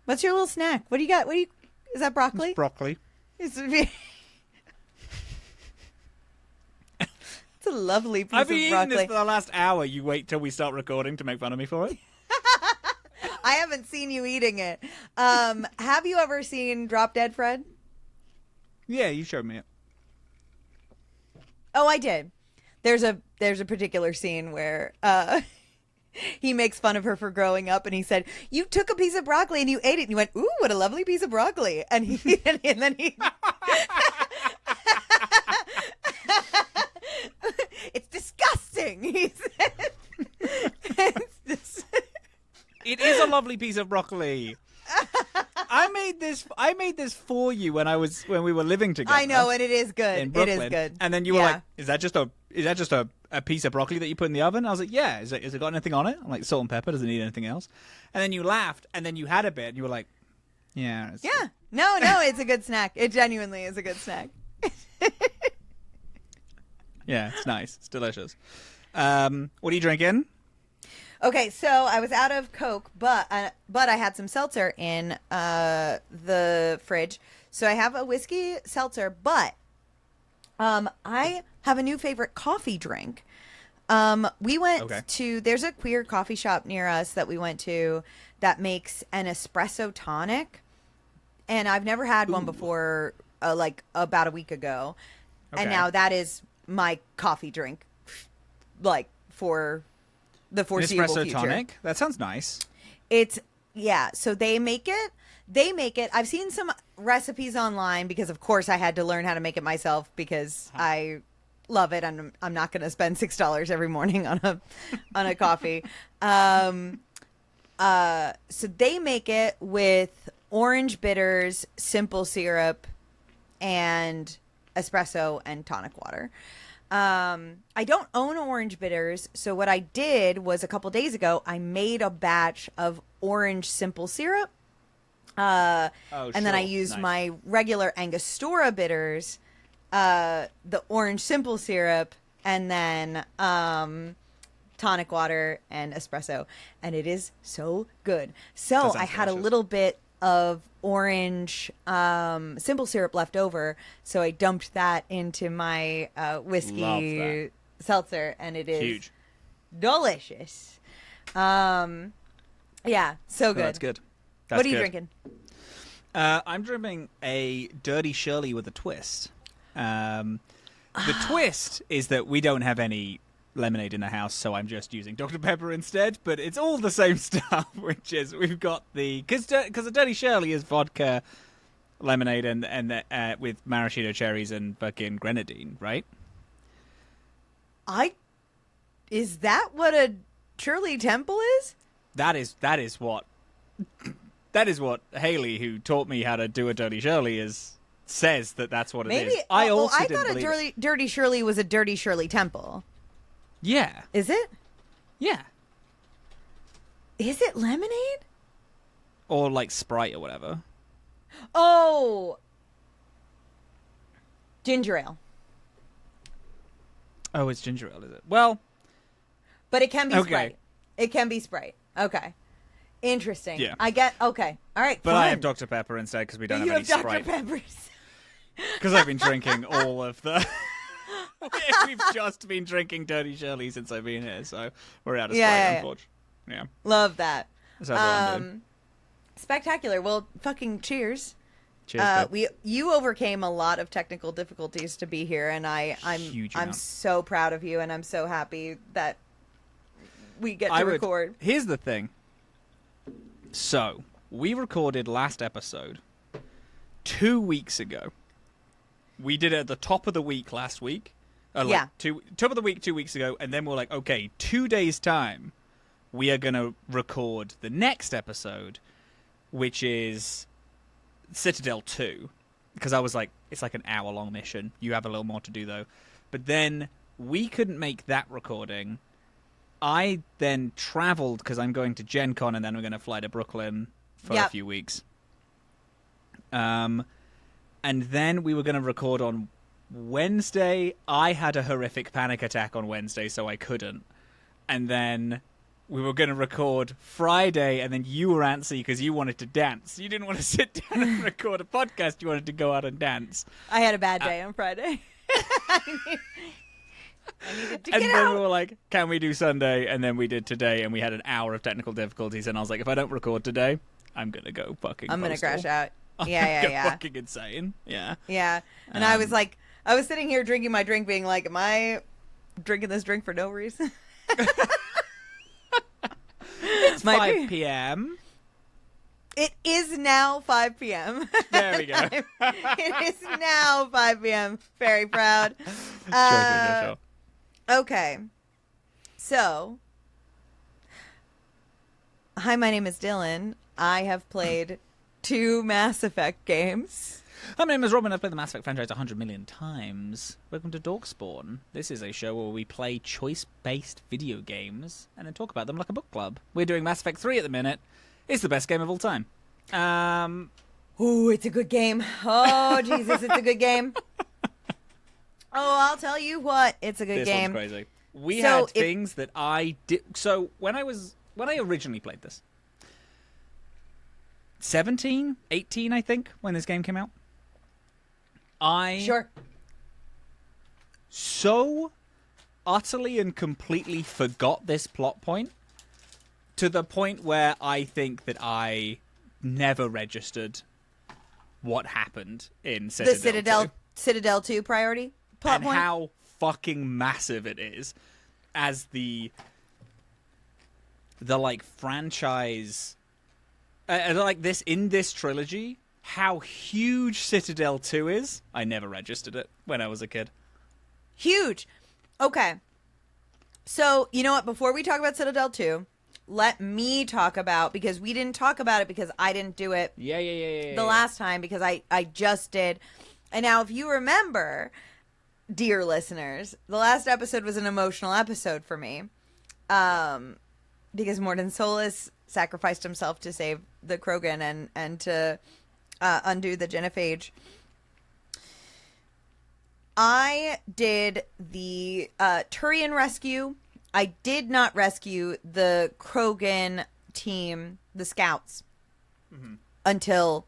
What's your little snack? What do you got? Is that broccoli? It's broccoli. It's a lovely piece I've of been eating broccoli. this for the last hour. You wait till we start recording to make fun of me for it? I haven't seen you eating it. Have you ever seen Drop Dead Fred? Yeah, you showed me it. Oh, I did. There's a particular scene where he makes fun of her for growing up, and he said, "You took a piece of broccoli and you ate it, and you went, ooh, what a lovely piece of broccoli." And then he it's disgusting, he said. It is a lovely piece of broccoli. I made this for you when we were living together. I know, and it is good. In Brooklyn. It is good. And then you were like, "Is that just a piece of broccoli that you put in the oven?" I was like, "Yeah." Is it got anything on it? I'm like, "Salt and pepper. Doesn't need anything else." And then you laughed, and then you had a bit, and you were like, "Yeah, it's Yeah. No, it's a good snack. It genuinely is a good snack. yeah, it's nice. It's delicious." What are you drinking? Okay, so I was out of Coke, but I had some seltzer in the fridge. So I have a whiskey seltzer, but I have a new favorite coffee drink. We went to, there's a queer coffee shop near us that we went to that makes an espresso tonic. And I've never had one before, like about a week ago. Okay. And now that is my coffee drink, like for the foreseeable espresso future. Tonic? That sounds nice. It's, yeah, so they make it. I've seen some recipes online because, of course, I had to learn how to make it myself because I love it, and I'm not going to spend $6 every morning on a coffee. So they make it with orange bitters, simple syrup, and espresso and tonic water. I don't own orange bitters, so what I did was a couple days ago, I made a batch of orange simple syrup. And then I used my regular Angostura bitters, the orange simple syrup, and then tonic water and espresso, and it is so good. So I had delicious. A little bit of orange simple syrup left over, so I dumped that into my whiskey seltzer, and it is huge, delicious. Yeah, so good. That's good. What are you drinking? I'm drinking a Dirty Shirley with a twist. The twist is that we don't have any lemonade in the house, so I'm just using Dr. Pepper instead, but it's all the same stuff, which is we've got because the Dirty Shirley is vodka, lemonade, and with maraschino cherries and fucking grenadine, right? Is that what a Shirley Temple is? That is what Haley, who taught me how to do a Dirty Shirley, says that's what it is. I thought a Dirty Shirley was a Dirty Shirley Temple. Yeah. Is it? Yeah. Is it lemonade? Or like Sprite or whatever. Oh. Ginger ale. Oh, it's ginger ale, is it? Well. But it can be Sprite. It can be Sprite. Okay. Interesting. Yeah. I get, okay. All right, But fun. I have Dr. Pepper instead because we don't have any Sprite. You have Dr. Peppers. Because I've been drinking all of the... We've just been drinking Dirty Shirley since I've been here, so we're out of Sprite, unfortunately. Yeah. Love that. That's what I'm doing. Spectacular. Well, fucking cheers. Cheers. You overcame a lot of technical difficulties to be here, and I'm so proud of you, and I'm so happy that we get to record. Here's the thing. So, we recorded last episode 2 weeks ago. We did it at the top of the week last week. Top of the week 2 weeks ago, and then we're like, okay, 2 days' time, we are going to record the next episode, which is Citadel 2. Because I was like, it's like an hour-long mission. You have a little more to do, though. But then we couldn't make that recording. I then traveled because I'm going to Gen Con, and then we're going to fly to Brooklyn for a few weeks. And then we were going to record on Wednesday. I had a horrific panic attack on Wednesday, so I couldn't. And then we were going to record Friday, and then you were antsy because you wanted to dance. You didn't want to sit down and record a podcast. You wanted to go out and dance. I had a bad day on Friday. I needed to and get then out. we were like, can we do Sunday? And then we did today, and we had an hour of technical difficulties. And I was like, if I don't record today, I'm going to go fucking I'm going to postal. crash out. I'm Yeah. gonna go fucking insane. Yeah. Yeah. And I was like, I was sitting here drinking my drink being like, am I drinking this drink for no reason? It's 5 p.m. It is now 5 p.m. There we go. It is now 5 p.m. Very proud. Sure. Okay. So, hi, my name is Dillin. I have played 2 Mass Effect games. Hi, my name is Robin. I've played the Mass Effect franchise 100 million times. Welcome to Dorkspawn. This is a show where we play choice-based video games and then talk about them like a book club. We're doing Mass Effect 3 at the minute. It's the best game of all time. Ooh, it's a good game. Oh, Jesus, it's a good game. Oh, I'll tell you what, it's a good game. This one's crazy. We had things that I did. So when I originally played this, 17, 18, I think, when this game came out. Sure. So utterly and completely forgot this plot point to the point where I think that I never registered what happened in Citadel. The Citadel 2 priority plot and point. How fucking massive it is as the like franchise like this in this trilogy. How huge Citadel 2 is, I never registered it when I was a kid. Huge. Okay. So, you know what? Before we talk about Citadel 2, let me talk about, because we didn't talk about it because I didn't do it the last time because I just did. And now, if you remember, dear listeners, the last episode was an emotional episode for me because Morton Solus sacrificed himself to save the Krogan and to undo the genophage. I did the Turian rescue. I did not rescue the Krogan team, the scouts, until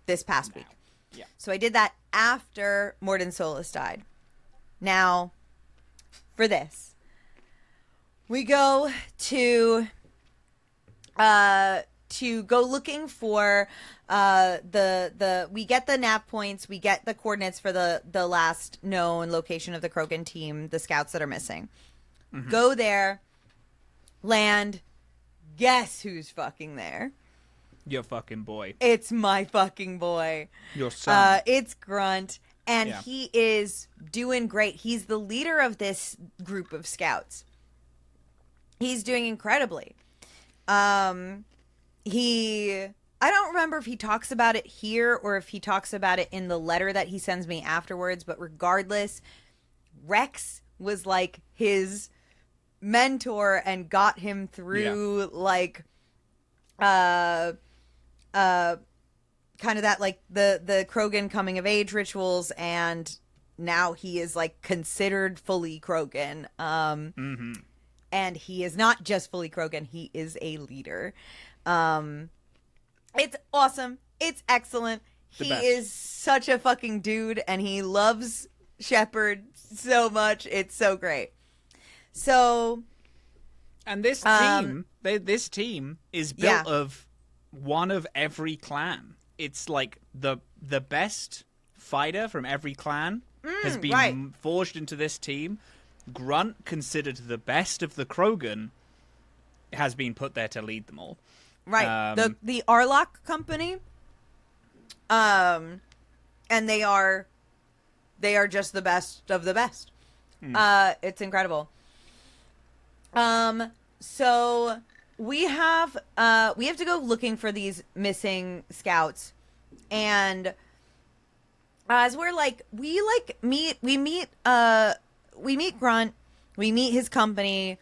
this past week. Yeah. So I did that after Morton Solus died. Now, for this, we go to go looking for we get the nav points, we get the coordinates for the last known location of the Krogan team, the scouts that are missing. Go there, land, guess who's fucking there? Your fucking boy. It's my fucking boy. Your son. It's Grunt, and he is doing great. He's the leader of this group of scouts. He's doing incredibly. I don't remember if he talks about it here or if he talks about it in the letter that he sends me afterwards, but regardless, Rex was like his mentor and got him through like kind of that, like the Krogan coming of age rituals, and now he is like considered fully Krogan. And he is not just fully Krogan, he is a leader. It's awesome. It's excellent. He is such a fucking dude, and he loves Shepard so much. It's so great. So, and this team, this team is built of one of every clan. It's like the best fighter from every clan has been forged into this team. Grunt, considered the best of the Krogan, has been put there to lead them all. Right. The Arlock company, and they are just the best of the best. It's incredible. So we have to go looking for these missing scouts, and as we're like, we meet Grunt, we meet his company.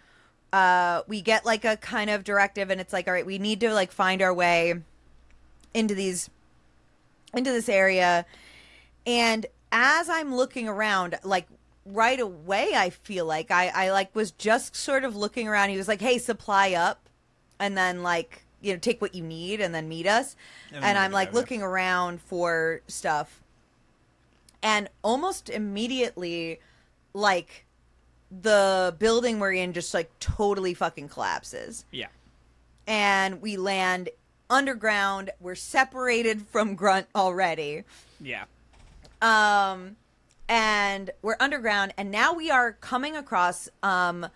We get like a kind of directive, and it's like, all right, we need to like find our way into this area. And as I'm looking around, like right away, I feel like I like was just sort of looking around. He was like, hey, supply up, and then like, you know, take what you need and then meet us. And I'm like looking around for stuff, and almost immediately, like, the building we're in just like totally fucking collapses. Yeah. And we land underground. We're separated from Grunt already. Yeah. And we're underground, and now we are coming across at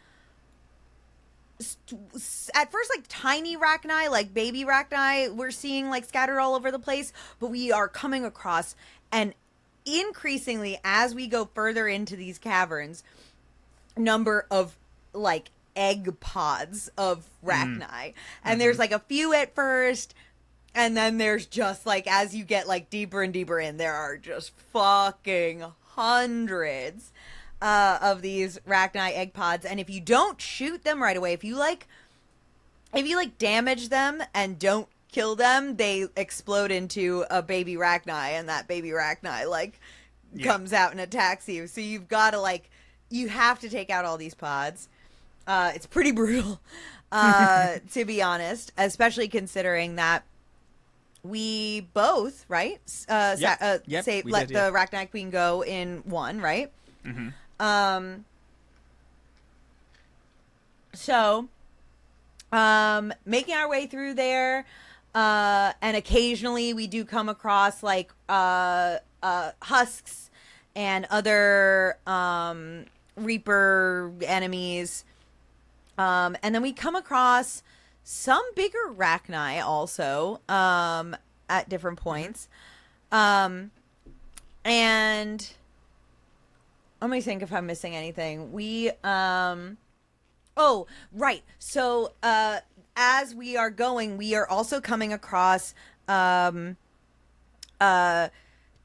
first like tiny Rachni, like baby Rachni we're seeing like scattered all over the place, but we are coming across, and increasingly as we go further into these caverns, number of like egg pods of Rachni. And there's like a few at first, and then there's just like, as you get like deeper and deeper in, there are just fucking hundreds of these Rachni egg pods. And if you don't shoot them right away, if you damage them and don't kill them, they explode into a baby Rachni, and that baby Rachni like comes out and attacks you. So you've got to like, you have to take out all these pods. It's pretty brutal, to be honest, especially considering that we both, right, let the Rachni Queen go in one, right? Mm-hmm. So, making our way through there, and occasionally we do come across, like, husks and other, Reaper enemies. And then we come across some bigger Rachni also, at different points. And let me think if I'm missing anything. Oh, right. So, as we are going, we are also coming across,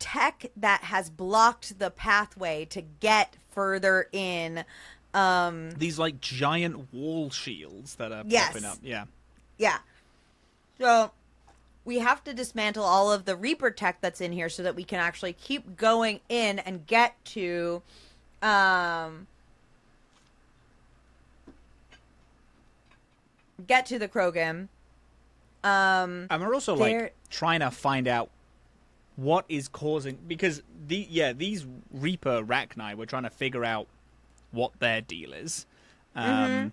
tech that has blocked the pathway to get further in. These like giant wall shields that are popping up. Yeah. So we have to dismantle all of the Reaper tech that's in here so that we can actually keep going in and get to the Krogan. And we're also like trying to find out what is causing, because these Reaper Rachni, we're trying to figure out what their deal is. Right.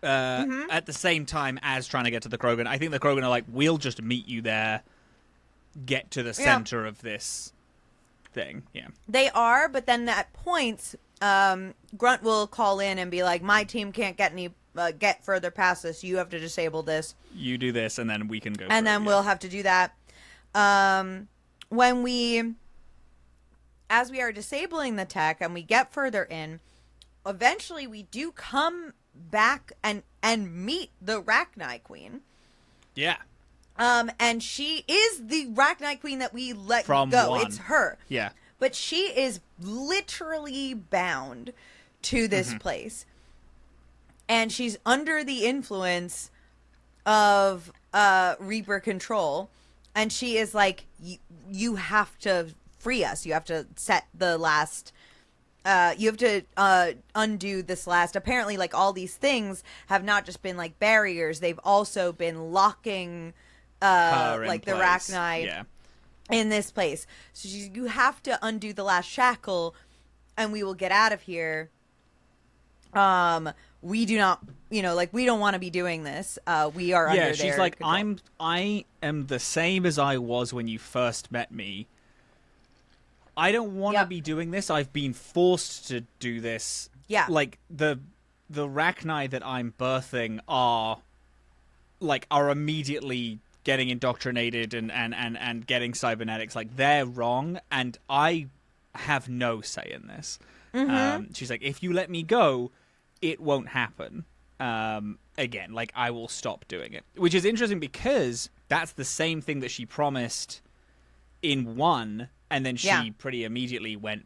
At the same time as trying to get to the Krogan. I think the Krogan are like, we'll just meet you there, get to the center of this thing. Yeah. They are, but then at points, Grunt will call in and be like, my team can't get further past this. You have to disable this. You do this, and then we can go. And then we'll have to do that. As we are disabling the tech and we get further in, eventually we do come back and meet the Rachni Queen. Yeah. And she is the Rachni Queen that we let From go. one. It's her. Yeah. But she is literally bound to this place. And she's under the influence of Reaper control. And she is like, you have to free us. You have to set the last... you have to undo this last... Apparently, like, all these things have not just been, like, barriers. They've also been locking, like, the Rachni in this place. So you have to undo the last shackle, and we will get out of here. We do not... You know, like, we don't want to be doing this. We are under their she's like, control. I am the same as I was when you first met me. I don't want to be doing this. I've been forced to do this. Yeah. Like, the Rachni that I'm birthing are immediately getting indoctrinated and getting cybernetics. Like, they're wrong, and I have no say in this. Mm-hmm. She's like, if you let me go, it won't happen. Again, like, I will stop doing it. Which is interesting because that's the same thing that she promised in 1, and then she pretty immediately went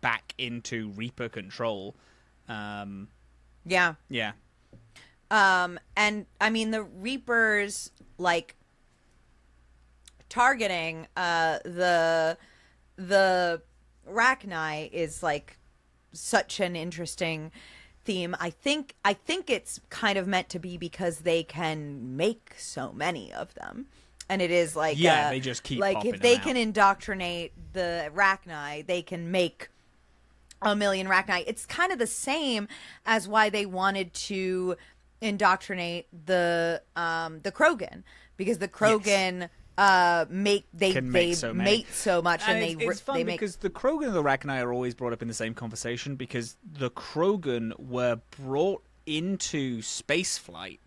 back into Reaper control. Yeah. Yeah. And, I mean, the Reapers, like, targeting the Rachni is like such an interesting theme. I think it's kind of meant to be because they can make so many of them. And it is like they just keep like popping if they them can out. indoctrinate the Rachni, they can make a million Rachni. It's kind of the same as why they wanted to indoctrinate the Krogan, because the Krogan make so mate so much, and it's fun because the Krogan and the Rachni are always brought up in the same conversation, because the Krogan were brought into spaceflight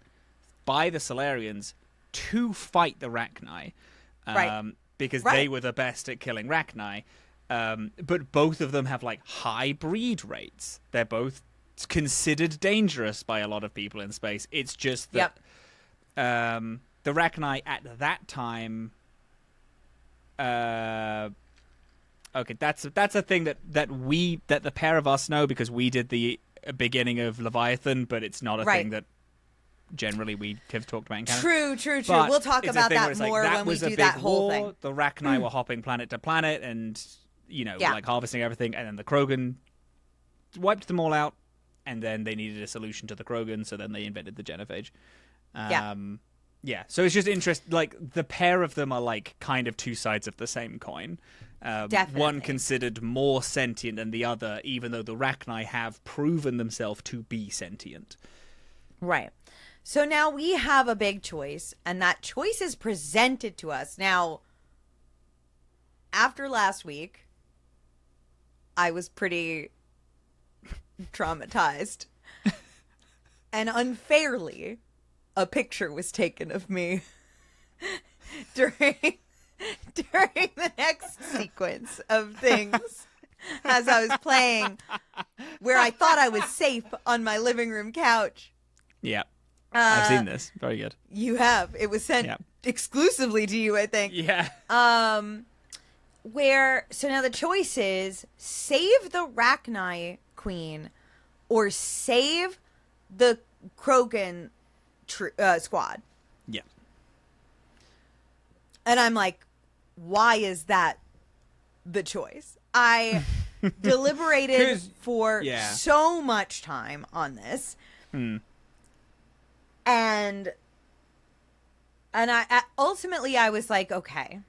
by the Solarians to fight the Rachni, because they were the best at killing Rachni. But both of them have like high breed rates. They're both considered dangerous by a lot of people in space. It's just that the Rachni at that time. Okay, that's a thing that the pair of us know, because we did the beginning of Leviathan, but it's not a thing that generally we have talked about in Canada. True. But we'll talk about that more when we do that whole thing. The Rachni were hopping planet to planet and, like harvesting everything, and then the Krogan wiped them all out, and then they needed a solution to the Krogan, so then they invented the Genophage. So it's just interesting. Like, the pair of them are like kind of two sides of the same coin. One considered more sentient than the other, even though the Rachni have proven themselves to be sentient. Right. So now we have a big choice, and that choice is presented to us. Now, after last week, I was pretty traumatized. And unfairly, a picture was taken of me during the next sequence of things as I was playing, where I thought I was safe on my living room couch. Yeah. I've seen this. Very good. You have. It was sent exclusively to you, I think. Yeah. So now the choice is save the Rachni Queen or save the Krogan squad. Yeah. And I'm like, why is that the choice? I deliberated for so much time on this. And I ultimately I was like, okay.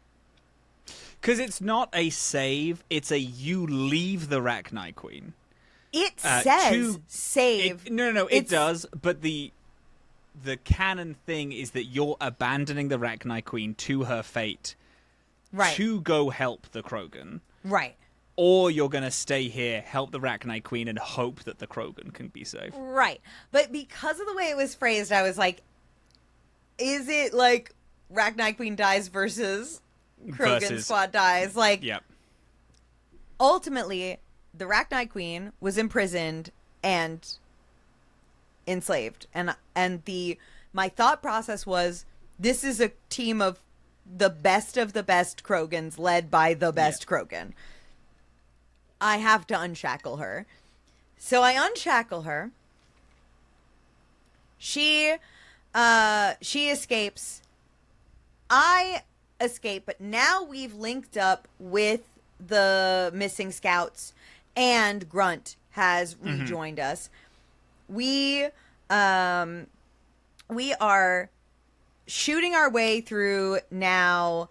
Because it's not a save, it's a you leave the Rachni Queen. It says save. No, it does, but the canon thing is that you're abandoning the Rachni Queen to her fate to go help the Krogan. Right. Or you're going to stay here, help the Rachni Queen, and hope that the Krogan can be saved. Right. But because of the way it was phrased, I was like, is it like Rachni Queen dies versus Krogan squad dies? Like, ultimately, the Rachni Queen was imprisoned and enslaved. And my thought process was, this is a team of the best Krogans led by the best Krogan. I have to unshackle her. So I unshackle her. She escapes. I escape, but now we've linked up with the missing scouts, and Grunt has rejoined us. We are shooting our way through now,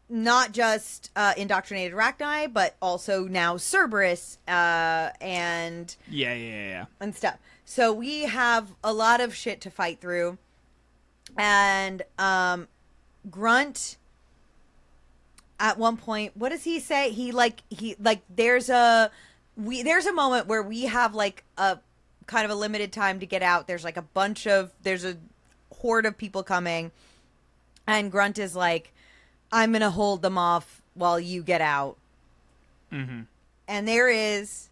not just indoctrinated Rachni, but also now Cerberus and and stuff. So we have a lot of shit to fight through, and Grunt at one point, what does he say? There's a moment where we have like a kind of a limited time to get out. There's like there's a horde of people coming, and Grunt is like, I'm going to hold them off while you get out. Mm-hmm. And there is...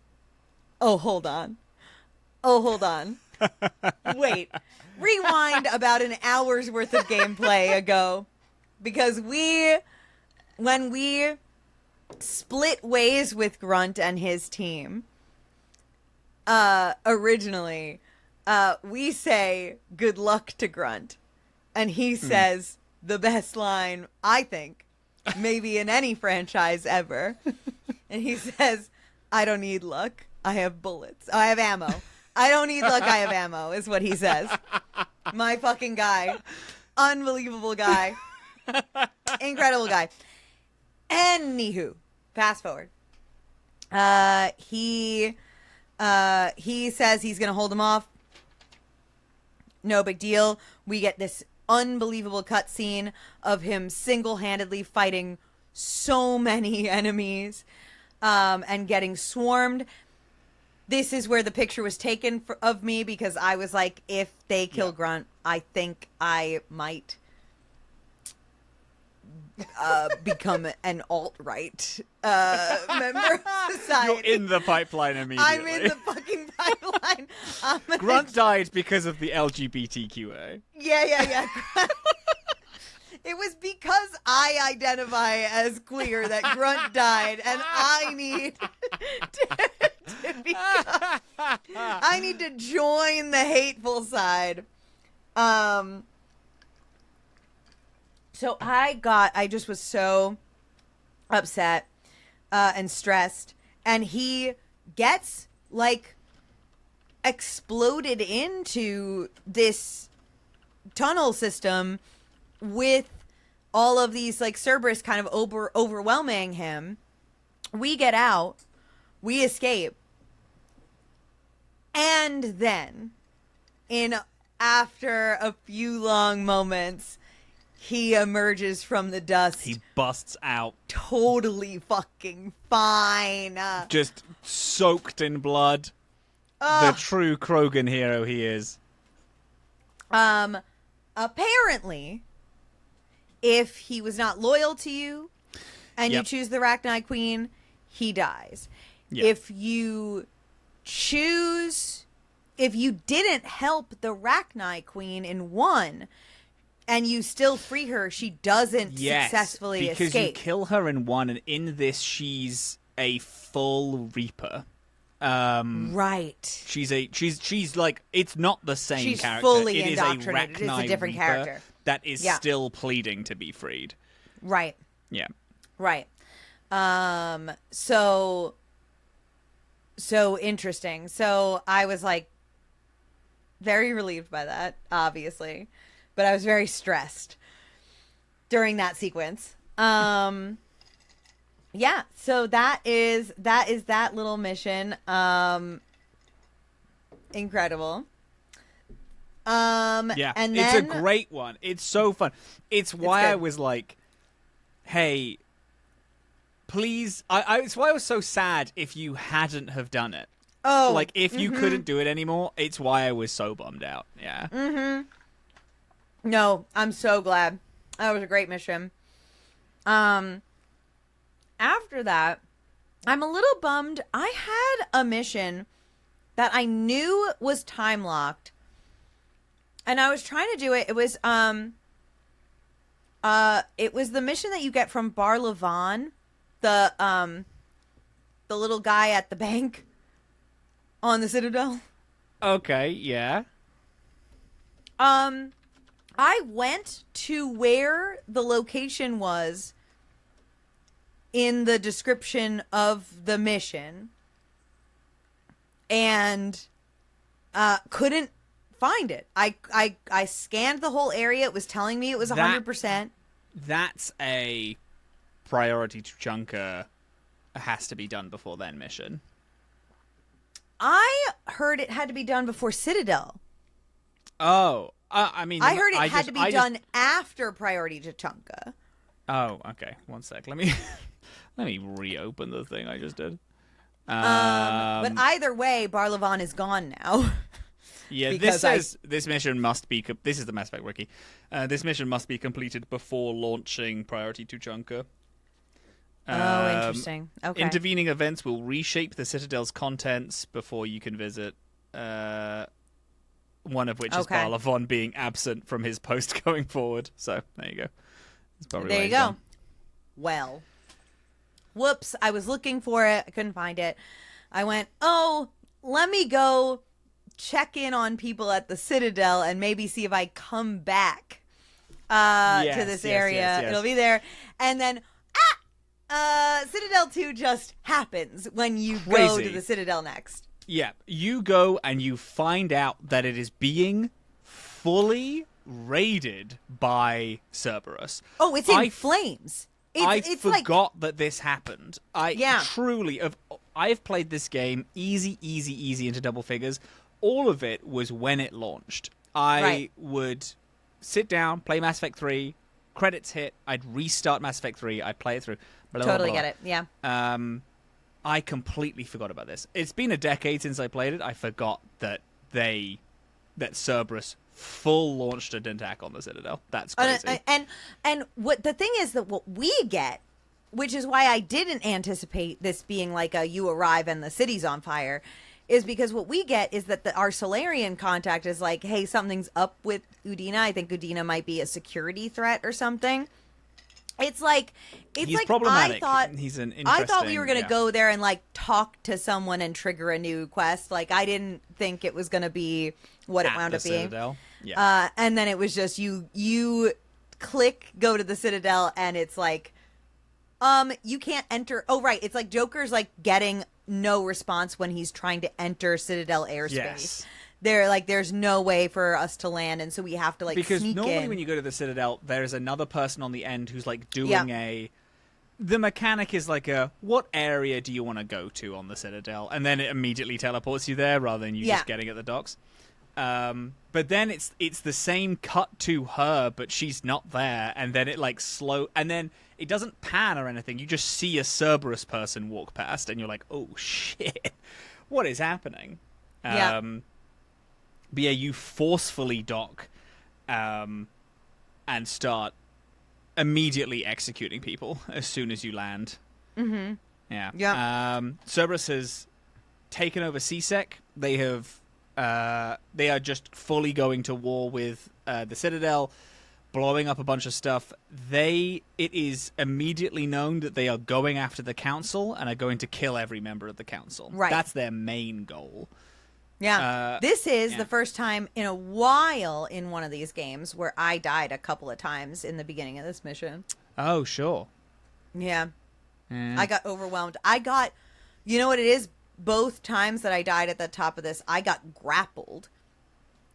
Oh, hold on. Wait. Rewind about an hour's worth of gameplay ago. Because when we split ways with Grunt and his team, originally, we say good luck to Grunt. And he says... the best line, I think, maybe in any franchise ever. And he says, I don't need luck. I have bullets. I have ammo. I don't need luck. I have ammo, is what he says. My fucking guy. Unbelievable guy. Incredible guy. Anywho, fast forward. He says he's going to hold him off. No big deal. We get this unbelievable cutscene of him single-handedly fighting so many enemies and getting swarmed. This is where the picture was taken of me, because I was like, if they kill Grunt, I think I might become an alt-right member of society. You're in the pipipeline immediately. I'm in the fucking pipeline. Grunt died because of the LGBTQA. Yeah. It was because I identify as queer that Grunt died, and I need I need to join the hateful side. So I just was so upset and stressed, and he gets like exploded into this tunnel system with all of these like Cerberus kind of overwhelming him. We get out, we escape, and then after a few long moments, he emerges from the dust. He busts out. Totally fucking fine. Just soaked in blood. The true Krogan hero he is. Apparently, if he was not loyal to you and you choose the Rachni Queen, he dies. Yep. If you didn't help the Rachni Queen in one, and you still free her, she doesn't successfully escape. Because you kill her in one, and in this, she's a full Reaper. Right. She's like, it's not the same she's character. Fully it indoctrinated. Is a Rachni it's a different Reaper character that is still pleading to be freed. Right. Yeah. Right. So interesting. So I was like very relieved by that, obviously, but I was very stressed during that sequence. Yeah, so that is that little mission. Incredible. Yeah, and then, it's a great one. It's so fun. It's why I was like, hey, please. It's why I was so sad if you hadn't have done it. Oh. Like, if you couldn't do it anymore, it's why I was so bummed out. Yeah. Mm-hmm. No, I'm so glad. That was a great mission. After that, I'm a little bummed. I had a mission that I knew was time locked, and I was trying to do it. It was the mission that you get from Bar Levon, the little guy at the bank on the Citadel. Okay, yeah. I went to where the location was in the description of the mission and couldn't find it. I scanned the whole area. It was telling me it was 100%. That's a priority chunker has to be done before then mission. I heard it had to be done before Citadel. Oh, I mean, I heard it had to be done after priority Tachanka. Oh, okay. One sec. Let me reopen the thing I just did. But either way, Bar Levon is gone now. Yeah, this says this mission must be. This is the Mass Effect wiki. This mission must be completed before launching priority Tachanka. Oh, interesting. Okay. Intervening events will reshape the Citadel's contents before you can visit. One of which is Bar Levon being absent from his post going forward. So there you go. That's probably there you go. Done. Well, whoops! I was looking for it. I couldn't find it. I went, let me go check in on people at the Citadel and maybe see if I come back to this area. Yes. It'll be there. And then Citadel 2 just happens when you go Crazy. to the Citadel next. Yeah, you go and you find out that it is being fully raided by Cerberus. Oh, it's in flames. I It's forgot that this happened. Yeah. I've played this game easy into double figures. All of it was when it launched. I would sit down, play Mass Effect 3, credits hit, I'd restart Mass Effect 3, I'd play it through. Blah, totally blah, blah. get it. Yeah. I completely forgot about this. It's been a decade since I played it. I forgot that Cerberus full launched an attack on the Citadel. That's crazy. And what the thing is that what we get, which is why I didn't anticipate this being like a you arrive and the city's on fire, is because what we get is that our Solarian contact is like, hey, something's up with Udina. I think Udina might be a security threat or something. He's problematic. I thought we were going to go there and like talk to someone and trigger a new quest. Like I didn't think it was going to be what it wound up being. Citadel. Yeah. And then it was just you click go to the Citadel and it's like you can't enter. Oh right, it's like Joker's like getting no response when he's trying to enter Citadel airspace. Yes. They're like, there's no way for us to land, and so we have to like because sneak normally in. When you go to the Citadel, there's another person on the end who's like doing the mechanic is like what area do you want to go to on the Citadel, and then it immediately teleports you there rather than you just getting at the docks. But then it's the same cut to her, but she's not there, and then it like and then it doesn't pan or anything. You just see a Cerberus person walk past, and you're like, oh shit, what is happening? But yeah, you forcefully dock and start immediately executing people as soon as you land. Mm-hmm. Yeah. Cerberus has taken over CSEC. They are just fully going to war with the Citadel, blowing up a bunch of stuff. It is immediately known that they are going after the Council and are going to kill every member of the Council. Right. That's their main goal. Yeah. This is the first time in a while in one of these games where I died a couple of times in the beginning of this mission. Oh, sure. Yeah. I got overwhelmed. You know what it is? Both times that I died at the top of this, I got grappled.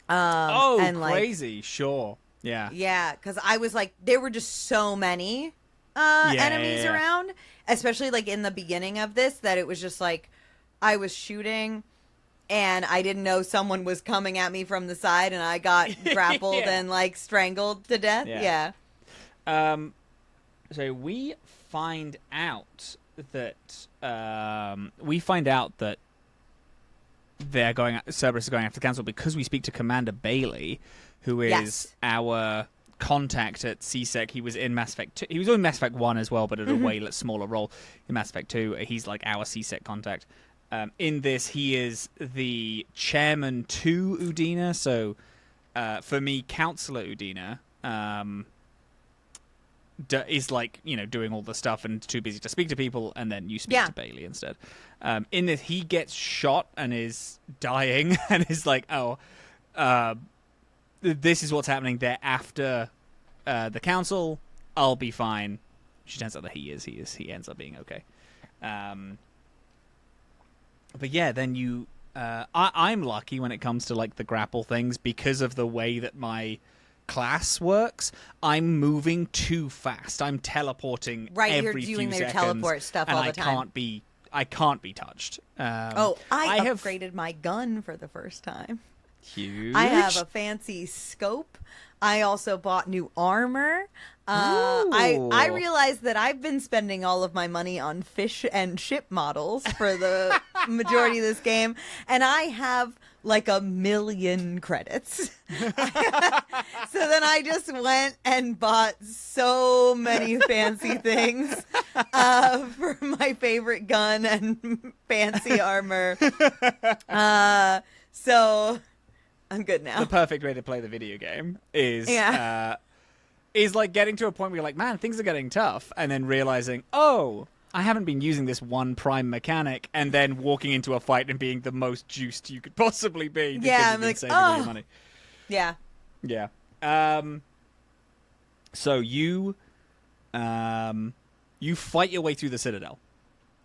Crazy. Sure. Yeah. Yeah, because I was like, there were just so many enemies around, especially like in the beginning of this, that it was just like I was shooting and I didn't know someone was coming at me from the side, and I got grappled and like strangled to death. Yeah. So we find out that Cerberus is going after the Council because we speak to Commander Bailey, who is our contact at CSEC. He was in Mass Effect 2. He was in Mass Effect 1 as well, but at a way smaller role in Mass Effect 2. He's like our CSEC contact. In this, he is the chairman to Udina. So, for me, Counselor Udina is like, doing all the stuff and too busy to speak to people, and then you speak to Bailey instead. In this, he gets shot and is dying, and is like, this is what's happening. They're after the Council. I'll be fine. She turns out that he ends up being okay. But yeah, then I'm lucky when it comes to like the grapple things because of the way that my class works. I'm moving too fast. I'm teleporting every few seconds. You're doing their teleport stuff all the time. I can't be touched. I upgraded my gun for the first time. Huge. I have a fancy scope. I also bought new armor. I realized that I've been spending all of my money on fish and ship models for the majority of this game, and I have like 1 million credits. So then I just went and bought so many fancy things for my favorite gun and fancy armor. So I'm good now. The perfect way to play the video game is like getting to a point where you're like, man, things are getting tough, and then realizing, I haven't been using this one prime mechanic, and then walking into a fight and being the most juiced you could possibly be because you've been saving all your money. Yeah. Yeah. So you You fight your way through the Citadel.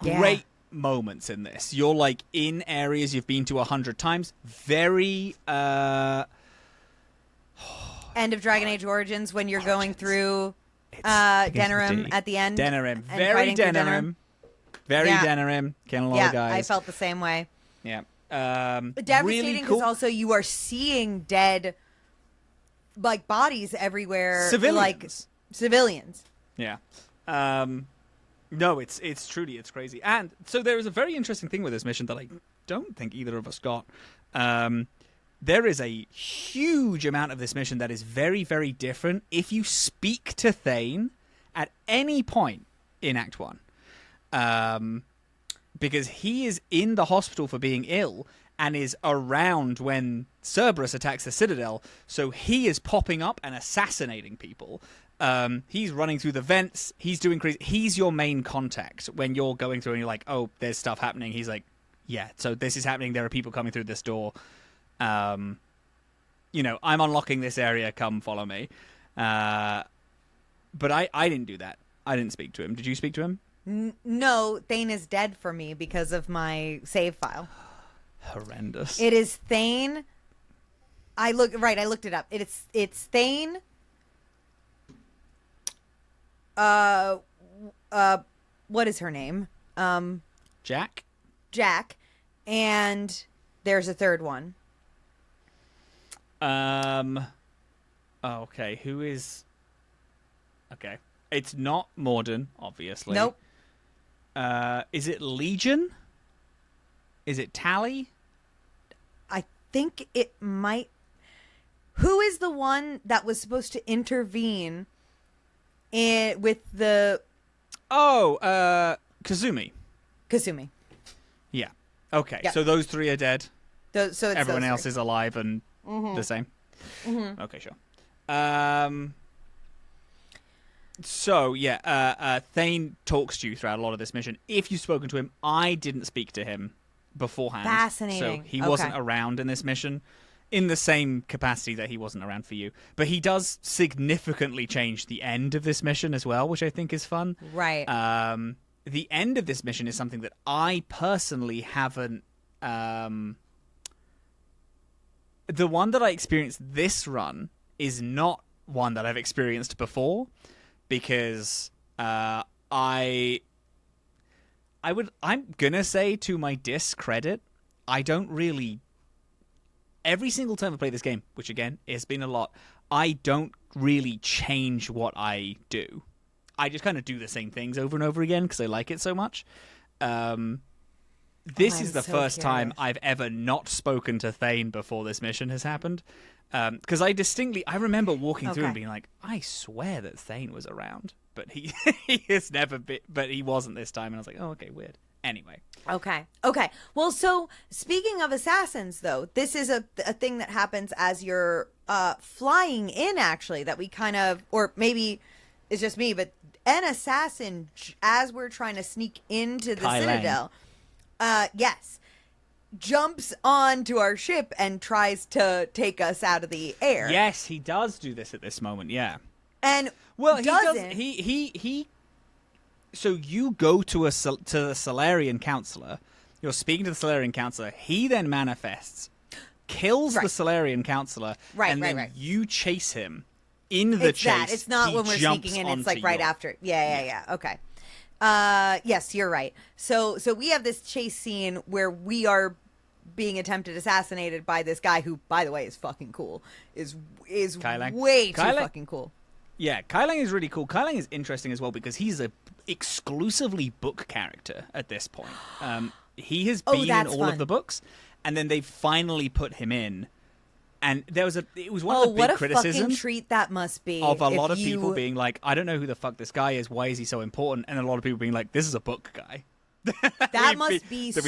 Yeah. Great moments in this. You're like in areas you've been to 100 times. Very End of Dragon Age Origins when you're going through Denerim at the end. Denerim. Very Denerim. Very Denerim. Killing a lot of guys. I felt the same way. Yeah. Devastating really because cool. also you are seeing dead like bodies everywhere. Civilians. Like civilians. Yeah. No, it's truly, it's crazy. And so there is a very interesting thing with this mission that I don't think either of us got. There is a huge amount of this mission that is very, very different if you speak to Thane at any point in Act 1. Because he is in the hospital for being ill and is around when Cerberus attacks the Citadel, so he is popping up and assassinating people. He's running through the vents. He's doing crazy. He's your main contact when you're going through and you're like, oh, there's stuff happening. He's like, yeah, so this is happening. There are people coming through this door. I'm unlocking this area. Come follow me. But I didn't do that. I didn't speak to him. Did you speak to him? No, Thane is dead for me because of my save file. Horrendous. It is Thane. I looked it up. It's Thane. What is her name? Jack? Jack. And there's a third one. Okay, who is... Okay. It's not Morden, obviously. Nope. Is it Legion? Is it Tally? I think it might... Who is the one that was supposed to intervene with the... Oh, Kazumi. Kazumi. Yeah. Okay, Yep. so those three are dead. So it's Everyone those else three. is alive and the same. Mm-hmm. Okay, sure. So, yeah, Thane talks to you throughout a lot of this mission. If you've spoken to him, I didn't speak to him beforehand. Fascinating. So he wasn't around in this mission in the same capacity that he wasn't around for you. But he does significantly change the end of this mission as well, which I think is fun. Right. The end of this mission is something that I personally haven't... The one that I experienced this run is not one that I've experienced before, because I'm gonna say, to my discredit, I don't really... Every single time I play this game, which again, has been a lot, I don't really change what I do. I just kind of do the same things over and over again because I like it so much. This is the first time I've ever not spoken to Thane before this mission has happened. Because I remember walking through and being like, I swear that Thane was around, but he has never been, but he wasn't this time. And I was like, oh, okay, weird. Anyway. Okay. Well, so speaking of assassins, though, this is a thing that happens as you're flying in, actually, that we kind of, or maybe it's just me, but an assassin, as we're trying to sneak into the Citadel, yes, jumps onto our ship and tries to take us out of the air. Yes, he does do this at this moment, yeah. And well, doesn't. He so you go to the Salarian counselor. You're speaking to the Salarian counselor. He then manifests, kills the Salarian counselor, and then you chase him. In the chase, it's not when we're sneaking in. It's like right after. Yeah. Okay. Yes, you're right. So we have this chase scene where we are being attempted assassinated by this guy who, by the way, is fucking cool. Is way too fucking cool. Yeah, Kai Lang is really cool. Kai Lang is interesting as well because he's a exclusively book character at this point. He has been in all of the books, and then they finally put him in. And it was one of the big criticisms. What a fucking treat that must be. Of a lot of people being like, I don't know who the fuck this guy is. Why is he so important? And a lot of people being like, this is a book guy. That must be so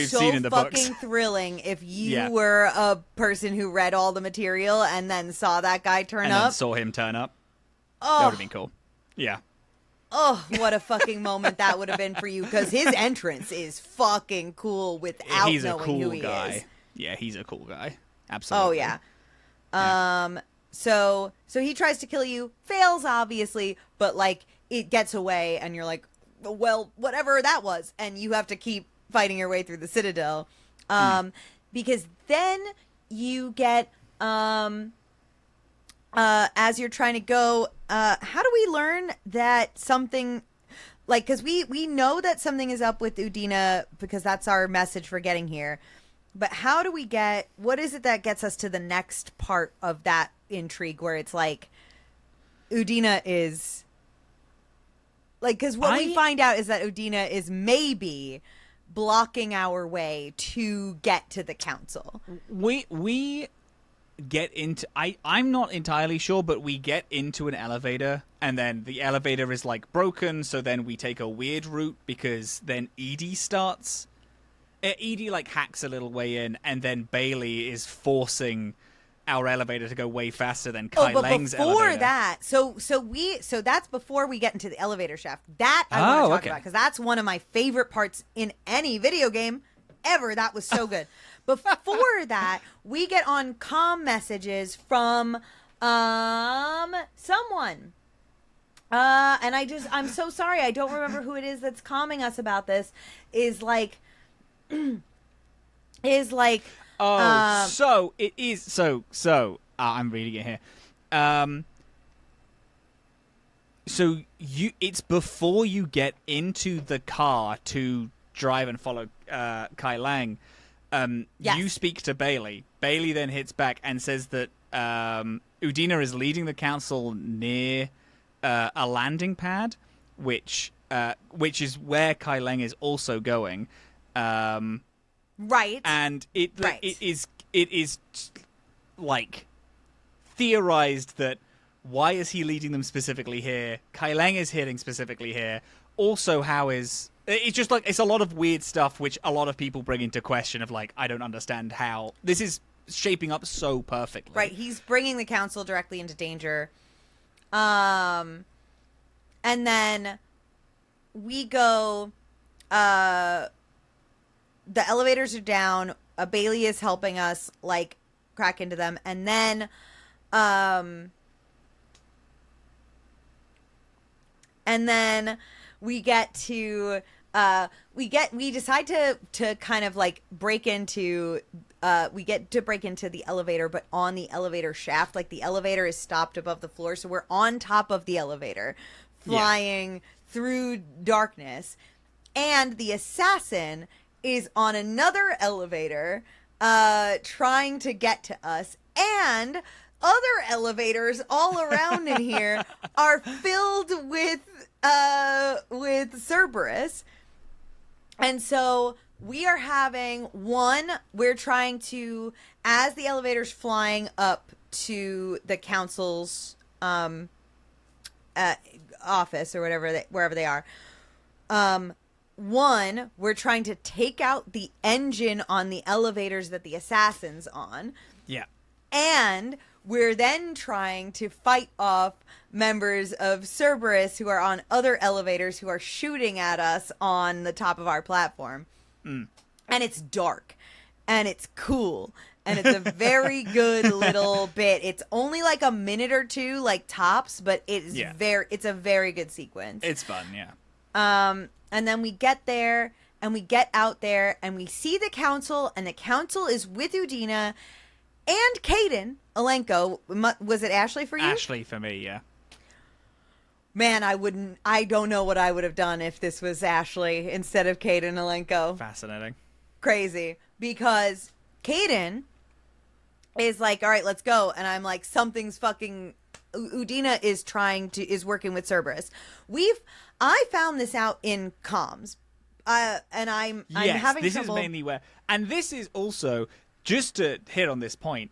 fucking thrilling if you were a person who read all the material and then saw that guy turn up. And then saw him turn up. Oh. That would have been cool. Yeah. Oh, what a fucking moment that would have been for you, because his entrance is fucking cool without knowing who he is. Yeah, he's a cool guy. Absolutely. Oh, yeah. So he tries to kill you, fails obviously, but like it gets away, and you're like, well, whatever that was, and you have to keep fighting your way through the Citadel, because then you get as you're trying to go. How do we learn that something? Like, because we know that something is up with Udina because that's our message for getting here. But how do we get, what is it that gets us to the next part of that intrigue where it's like, Udina is, like, because what we find out is that Udina is maybe blocking our way to get to the council. We get into, I'm not entirely sure, but we get into an elevator, and then the elevator is, like, broken, so then we take a weird route, because then Edie starts. Edie, like, hacks a little way in, and then Bailey is forcing our elevator to go way faster than Kai Lang's elevator. Before that, so that's before we get into the elevator shaft. That I want to talk about, because that's one of my favorite parts in any video game ever. That was so good. Before that, we get on comm messages from someone. And I'm so sorry, I don't remember who it is that's calming us about this. I'm reading it here. It's before you get into the car to drive and follow Kai Lang. Yes. You speak to Bailey. Bailey then hits back and says that Udina is leading the council near a landing pad, which is where Kai Lang is also going. Right. And it is like theorized that why is he leading them specifically here? Kai Lang is hitting specifically here. Also, it's just like, it's a lot of weird stuff which a lot of people bring into question of, like, I don't understand how this is shaping up so perfectly. Right, he's bringing the council directly into danger. And then we go, the elevators are down, Bailey is helping us, like, crack into them, and then, we get to, we decide to kind of, like, break into the elevator, but on the elevator shaft. Like, the elevator is stopped above the floor, so we're on top of the elevator, flying through darkness. And the assassin is on another elevator, trying to get to us. And other elevators all around in here are filled with Cerberus. And so we are we're trying to, as the elevator's flying up to the council's office or wherever they are, we're trying to take out the engine on the elevators that the assassin's on. Yeah. And we're then trying to fight off members of Cerberus who are on other elevators who are shooting at us on the top of our platform. And it's dark. And it's cool. And it's a very good little bit. It's only like a minute or two, like, tops, but it's a very good sequence. It's fun, yeah. And then we get there, and we get out there, and we see the council, and the council is with Udina and Caden Alenko. Was it Ashley for you? Ashley for me, yeah. Man, I don't know what I would have done if this was Ashley instead of Caden Alenko. Fascinating. Crazy. Because Caden is like, all right, let's go. And I'm like, something's fucking... Udina is working with Cerberus. I found this out in comms. And I'm having this trouble... is mainly where... And this is also, just to hit on this point,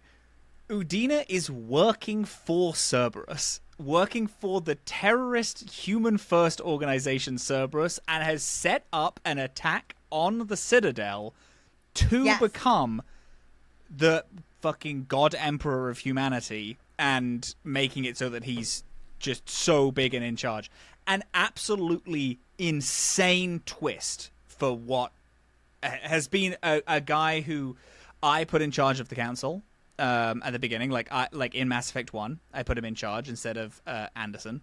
Udina is working for Cerberus. Working for the terrorist human-first organization Cerberus, and has set up an attack on the Citadel to become the fucking God Emperor of humanity, and making it so that he's just so big and in charge. An absolutely insane twist for what has been a guy who I put in charge of the council at the beginning. Like in Mass Effect 1, I put him in charge instead of Anderson.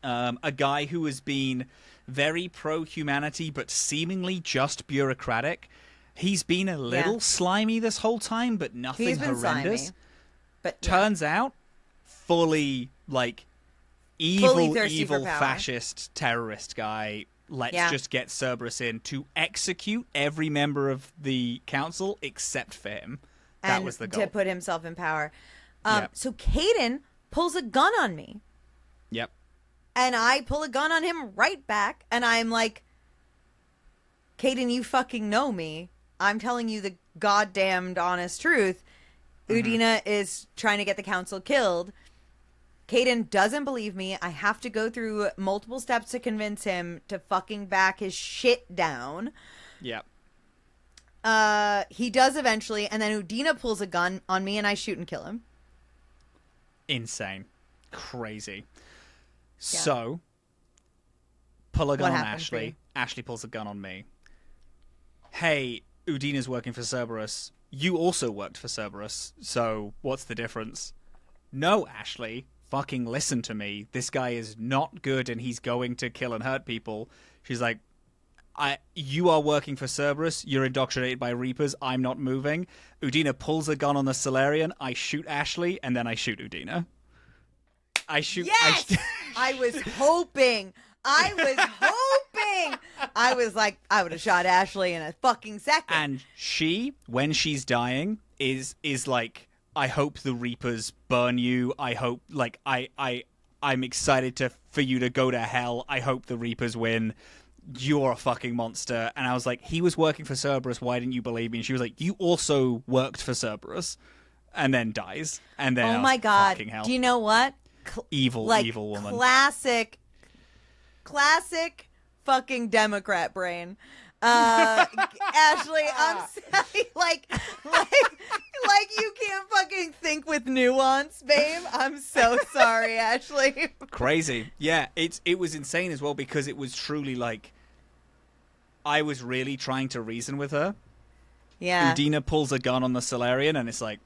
a guy who has been very pro-humanity but seemingly just bureaucratic. He's been a little slimy this whole time, but nothing horrendous. Slimy, but turns out, fully, like, evil fascist terrorist guy. Let's just get Cerberus in to execute every member of the council except for him. That was the goal. To put himself in power. So Caden pulls a gun on me. Yep. And I pull a gun on him right back, and I'm like, Caden, you fucking know me. I'm telling you the goddamned honest truth. Udina is trying to get the council killed. Caden doesn't believe me. I have to go through multiple steps to convince him to fucking back his shit down. Yep. He does eventually, and then Udina pulls a gun on me, and I shoot and kill him. Insane. Crazy. So, pull a gun on Ashley. Ashley pulls a gun on me. Hey, Udina's working for Cerberus. You also worked for Cerberus, so what's the difference? No, Ashley, fucking listen to me. This guy is not good and he's going to kill and hurt people. She's like, you are working for Cerberus. You're indoctrinated by Reapers. I'm not moving. Udina pulls a gun on the Solarian. I shoot Ashley, and then I shoot Udina. Yes! I was hoping. I was like, I would have shot Ashley in a fucking second. And she, when she's dying, is like, I hope the Reapers burn you. I hope, like, I'm excited for you to go to hell. I hope the Reapers win. You're a fucking monster. And I was like, he was working for Cerberus. Why didn't you believe me? And she was like, you also worked for Cerberus. And then dies. And then, oh my God. Fucking hell. Do you know what? Evil woman. Classic fucking Democrat brain. Ashley, I'm sorry, like you can't fucking think with nuance, babe. I'm so sorry, Ashley. Crazy. Yeah, it was insane as well, because it was truly like, I was really trying to reason with her. Yeah. Udina pulls a gun on the Solarian, and it's like,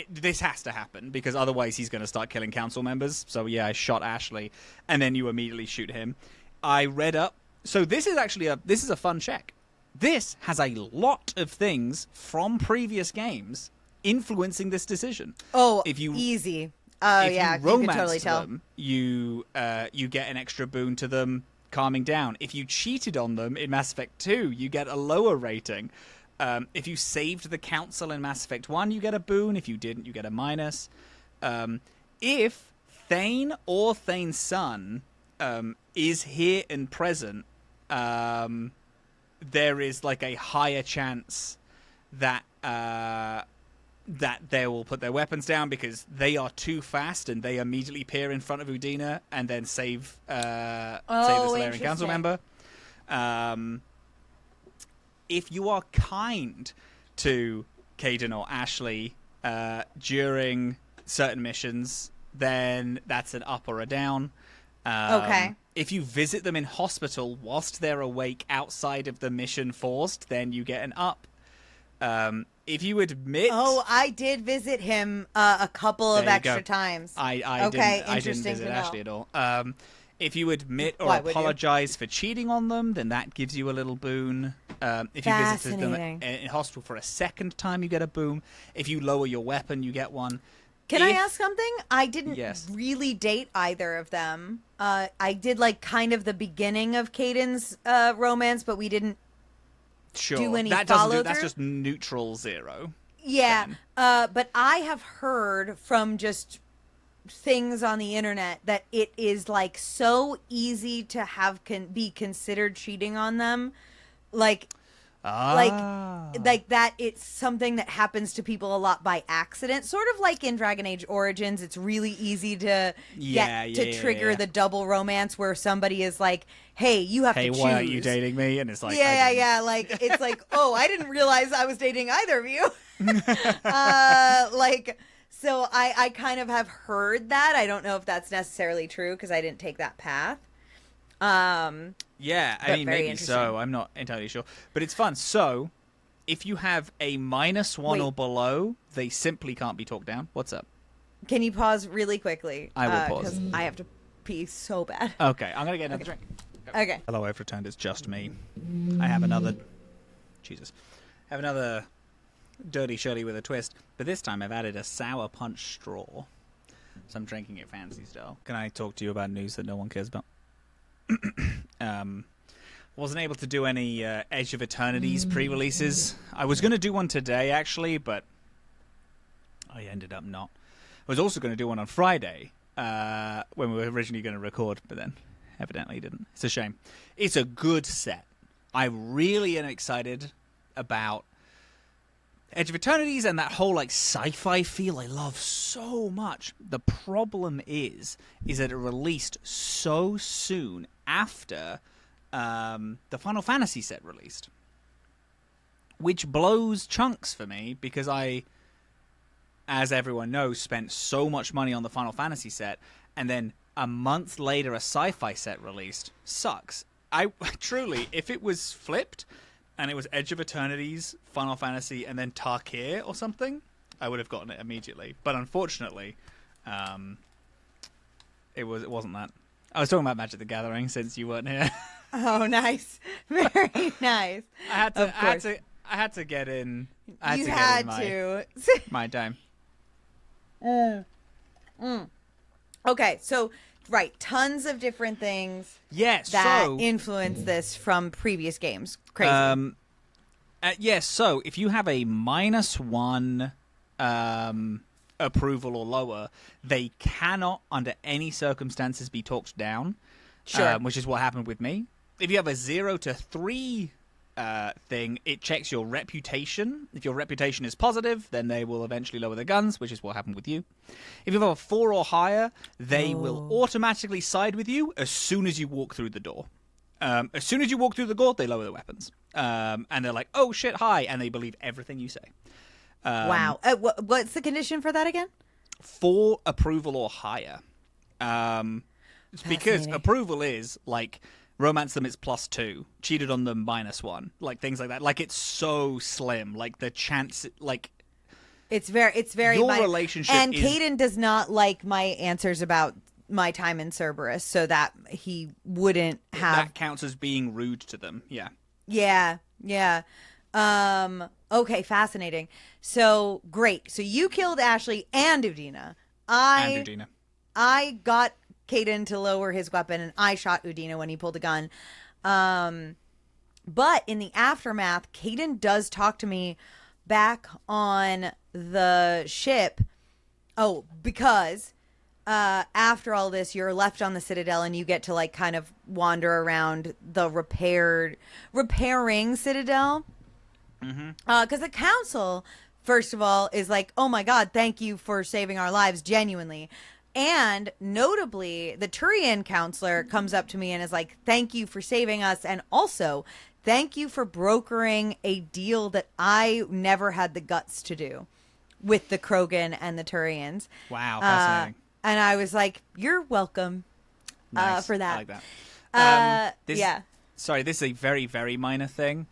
this has to happen, because otherwise he's going to start killing council members. So yeah, I shot Ashley, and then you immediately shoot him. I read up. So this is actually a fun check. This has a lot of things from previous games influencing this decision. Oh, if you easy. Oh yeah, you can totally tell. Them, you get an extra boon to them calming down. If you cheated on them in Mass Effect 2, you get a lower rating. If you saved the council in Mass Effect 1, you get a boon. If you didn't, you get a minus. If Thane or Thane's son is here and present, there is like a higher chance that they will put their weapons down, because they are too fast and they immediately appear in front of Udina and then save the Solarian council member. If you are kind to Caden or Ashley during certain missions, then that's an up or a down. Okay. If you visit them in hospital whilst they're awake outside of the mission forced, then you get an up. If you admit... Oh, I did visit him a couple of extra times. I didn't visit Ashley at all. If you admit or apologize for cheating on them, then that gives you a little boon. If you visit them in hospital for a second time, you get a boon. If you lower your weapon, you get one. Can I ask something? I didn't really date either of them. I did like kind of the beginning of Caden's romance, but we didn't do any follow-through. That's just neutral 0. Yeah, but I have heard from just things on the internet that it is like so easy to have be considered cheating on them, like that it's something that happens to people a lot by accident, sort of like in Dragon Age Origins. It's really easy to trigger the double romance where somebody is like, hey, you have to choose. Hey, why are you dating me? And it's like, like it's like, oh, I didn't realize I was dating either of you. So I kind of have heard that. I don't know if that's necessarily true because I didn't take that path. Yeah, I mean, maybe so. I'm not entirely sure. But it's fun. So, if you have a -1 or below, they simply can't be talked down. What's up? Can you pause really quickly? I will pause. Because I have to pee so bad. Okay, I'm going to get another drink. Okay. Hello, I've returned. It's just me. I have another... Jesus. I have another dirty shirley with a twist, but this time I've added a sour punch straw. So I'm drinking it fancy style. Can I talk to you about news that no one cares about? Wasn't able to do any Edge of Eternity's pre-releases. I was going to do one today, actually, but I ended up not. I was also going to do one on Friday, when we were originally going to record, but then evidently didn't. It's a shame. It's a good set. I really am excited about Edge of Eternities and that whole like sci-fi feel I love so much. The problem is that it released so soon after the Final Fantasy set released, which blows chunks for me because I, as everyone knows, spent so much money on the Final Fantasy set, and then a month later a sci-fi set released. Sucks. I truly, if it was flipped and it was Edge of Eternities, Final Fantasy, and then Tarkir or something, I would have gotten it immediately. But unfortunately, it wasn't that. I was talking about Magic the Gathering since you weren't here. Oh, nice. Very nice. I had to get in. You had to. My time. Okay, so right, tons of different things. Yes, that influence this from previous games. Crazy. Yes, so if you have a -1 approval or lower, they cannot, under any circumstances, be talked down. Sure. Which is what happened with me. If you have a 0 to 3 thing, it checks your reputation. If your reputation is positive, then they will eventually lower the guns, which is what happened with you. If you have a 4 or higher, they will automatically side with you as soon as you walk through the door. As soon as you walk through the door, they lower the weapons. And they're like, oh shit, hi, and they believe everything you say. Wow. What's the condition for that again? 4 approval or higher. Because approval is like romance them, it's +2, cheated on them -1, like things like that. Like it's so slim, like the chance, like it's very your relationship. And Caden does not like my answers about my time in Cerberus, so that he wouldn't have. That counts as being rude to them. Yeah. Yeah. Okay, fascinating. So great. So you killed Ashley and Udina. I got Caden to lower his weapon, and I shot Udina when he pulled a gun. But in the aftermath, Caden does talk to me back on the ship. Oh, because after all this, you're left on the Citadel, and you get to like kind of wander around the repairing Citadel. Because the council, first of all, is like, oh my God, thank you for saving our lives, genuinely. And notably, the Turian counselor comes up to me and is like, thank you for saving us. And also, thank you for brokering a deal that I never had the guts to do with the Krogan and the Turians. Wow, fascinating. And I was like, you're welcome for that. I like that. Yeah. Sorry, this is a very, very minor thing.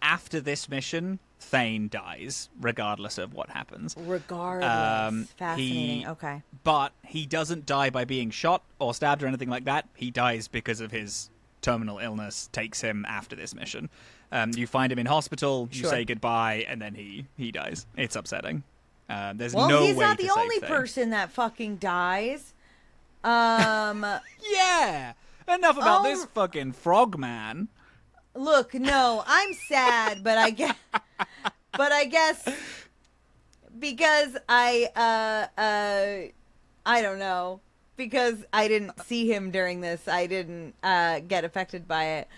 After this mission, Thane dies, regardless of what happens. Fascinating. Okay. But he doesn't die by being shot or stabbed or anything like that. He dies because of his terminal illness takes him after this mission. You find him in hospital, you say goodbye, and then he dies. It's upsetting. There's no way to save he's not the only person that fucking dies. Yeah! Enough about this fucking frogman. Look, no, I'm sad, but I guess because I don't know, because I didn't see him during this, I didn't get affected by it.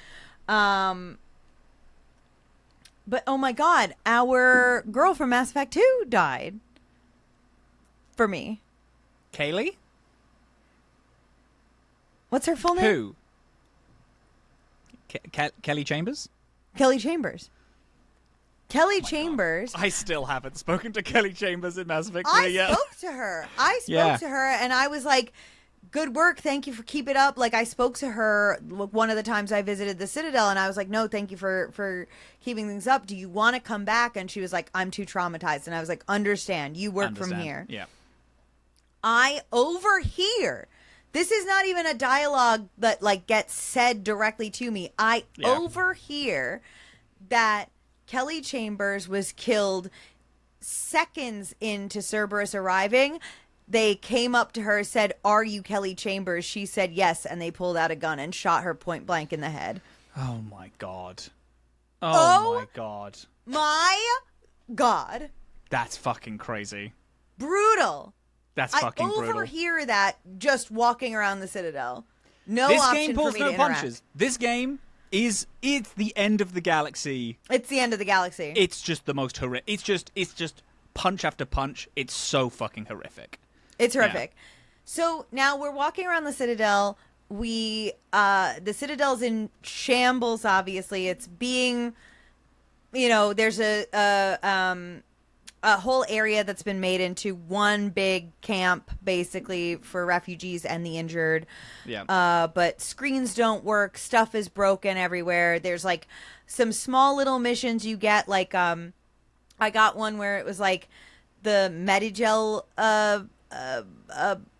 But oh my God, our girl from Mass Effect 2 died for me. Kaylee? What's her full name? Who? Kelly Chambers? Kelly Chambers. Kelly Chambers. God. I still haven't spoken to Kelly Chambers in Mass Effect 3 yet. I spoke to her, and I was like, good work. Thank you for keep it up. Like, I spoke to her one of the times I visited the Citadel, and I was like, no, thank you for keeping things up. Do you want to come back? And she was like, I'm too traumatized. And I was like, understand. You work from here. Yeah. I overhear This is not even a dialogue that like gets said directly to me. I overhear that Kelly Chambers was killed seconds into Cerberus arriving. They came up to her, said, "Are you Kelly Chambers?" She said yes, and they pulled out a gun and shot her point blank in the head. Oh my god. Oh my god. My god. That's fucking crazy. Brutal. That's fucking brutal. I overhear that just walking around the Citadel. No this option game pulls for me no to interact. punches. This game it's the end of the galaxy. It's the end of the galaxy. It's just the most horrific. It's just punch after punch. It's so fucking horrific. It's horrific. Yeah. So now we're walking around the Citadel. The Citadel's in shambles. Obviously, it's being, there's a whole area that's been made into one big camp, basically, for refugees and the injured. Yeah. But screens don't work. Stuff is broken everywhere. There's, like, some small little missions you get. Like, I got one where it was, like, the Medigel